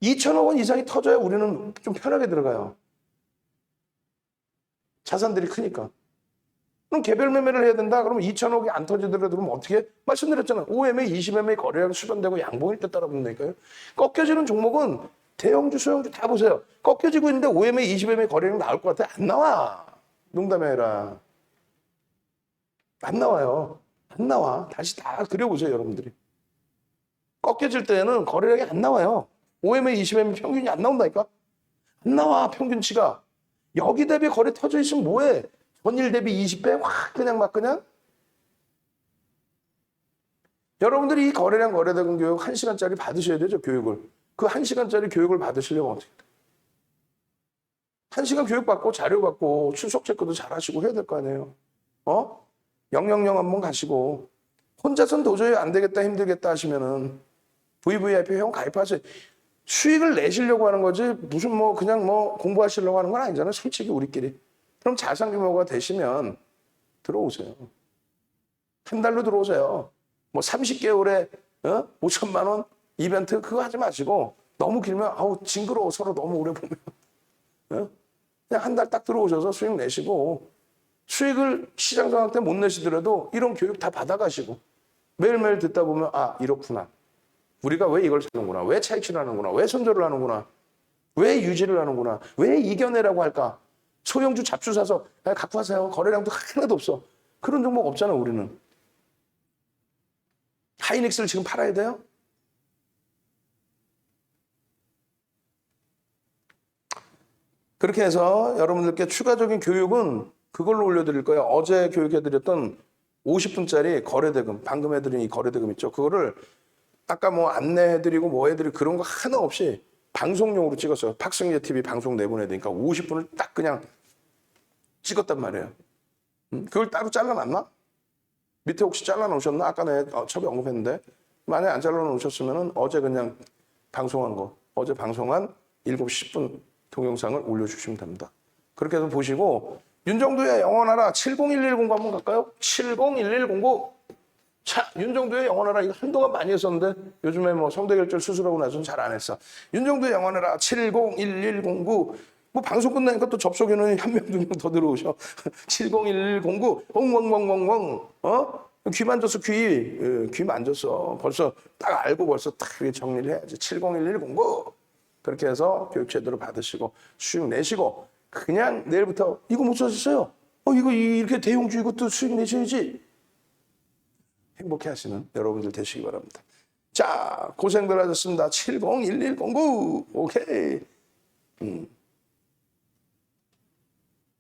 2천억 원 이상이 터져야 우리는 좀 편하게 들어가요. 자산들이 크니까. 그럼 개별 매매를 해야 된다? 그러면 2천억이 안 터지더라도 그러면 어떻게 해? 말씀드렸잖아요. 5MA, 20MA 거래량 수반되고 양봉일 때 따라 붙는다니까요. 꺾여지는 종목은 대형주, 소형주 다 보세요. 꺾여지고 있는데 5MA, 20MA 거래량 나올 것 같아? 안 나와. 농담이 아니라. 안 나와요. 안 나와. 다시 다 그려보세요, 여러분들이. 꺾여질 때는 거래량이 안 나와요. 5MA, 20MA 평균이 안 나온다니까? 안 나와, 평균치가. 여기 대비 거래 터져 있으면 뭐해? 전일 대비 20배? 확 그냥 막 그냥? 여러분들이 이 거래량 거래대금 교육 1시간짜리 받으셔야 되죠, 교육을. 그 1시간짜리 교육을 받으시려면 어떻게 돼요? 1시간 교육 받고 자료 받고 출석 체크도 잘 하시고 해야 될 거 아니에요. 000 한번 가시고 혼자선 도저히 안 되겠다 힘들겠다 하시면은 VVIP 회원 가입하세요. 수익을 내시려고 하는 거지 무슨 뭐 그냥 뭐 공부하시려고 하는 건 아니잖아요. 솔직히 우리끼리. 그럼 자산 규모가 되시면 들어오세요. 한 달로 들어오세요. 뭐 30개월에 5천만 원 이벤트 그거 하지 마시고 너무 길면 아우 징그러워 서로 너무 오래 보면 그냥 한 달 딱 들어오셔서 수익 내시고 수익을 시장 상황 때 못 내시더라도 이런 교육 다 받아가시고 매일매일 듣다 보면 아 이렇구나. 우리가 왜 이걸 사는구나. 왜 차익실을 하는구나. 왜 손절을 하는구나. 왜 유지를 하는구나. 왜 이겨내라고 할까. 소형주 잡주 사서 갖고 가세요. 거래량도 하나도 없어. 그런 종목 없잖아 우리는. 하이닉스를 지금 팔아야 돼요? 그렇게 해서 여러분들께 추가적인 교육은 그걸로 올려드릴 거예요. 어제 교육해드렸던 50분짜리 거래대금, 방금 해드린 이 거래대금 있죠. 그거를 아까 뭐 안내해드리고 뭐 해드리고 그런 거 하나 없이 방송용으로 찍었어요. 팍승재 TV 방송 내보내니까 50분을 딱 그냥 찍었단 말이에요. 그걸 따로 잘라놨나? 밑에 혹시 잘라놓으셨나? 아까 내 처음에 언급했는데 만약에 안 잘라놓으셨으면 어제 그냥 방송한 거 어제 방송한 7시 10분 동영상을 올려주시면 됩니다. 그렇게 해서 보시고 윤정도의 영원하라 70110 한번 갈까요? 70110 자, 윤정도의 영원하라 이거 한동안 많이 했었는데 요즘에 뭐 성대결절 수술하고 나서는 잘 안 했어. 윤정도의 영원하라 70110 뭐 방송 끝나니까 또 접속인원이 한 명, 두 명 더 들어오셔. 70110 엉엉엉엉엉 귀 만졌어 귀 만졌어. 벌써 딱 알고 벌써 딱 정리를 해야지. 70110 그렇게 해서 교육 제대로 받으시고 수익 내시고 그냥 내일부터 이거 못 사셨어요. 이거 이렇게 대형주 이것도 수익 내셔야지. 행복해 하시는 여러분들 되시기 바랍니다. 자, 고생들 하셨습니다. 70110 오케이.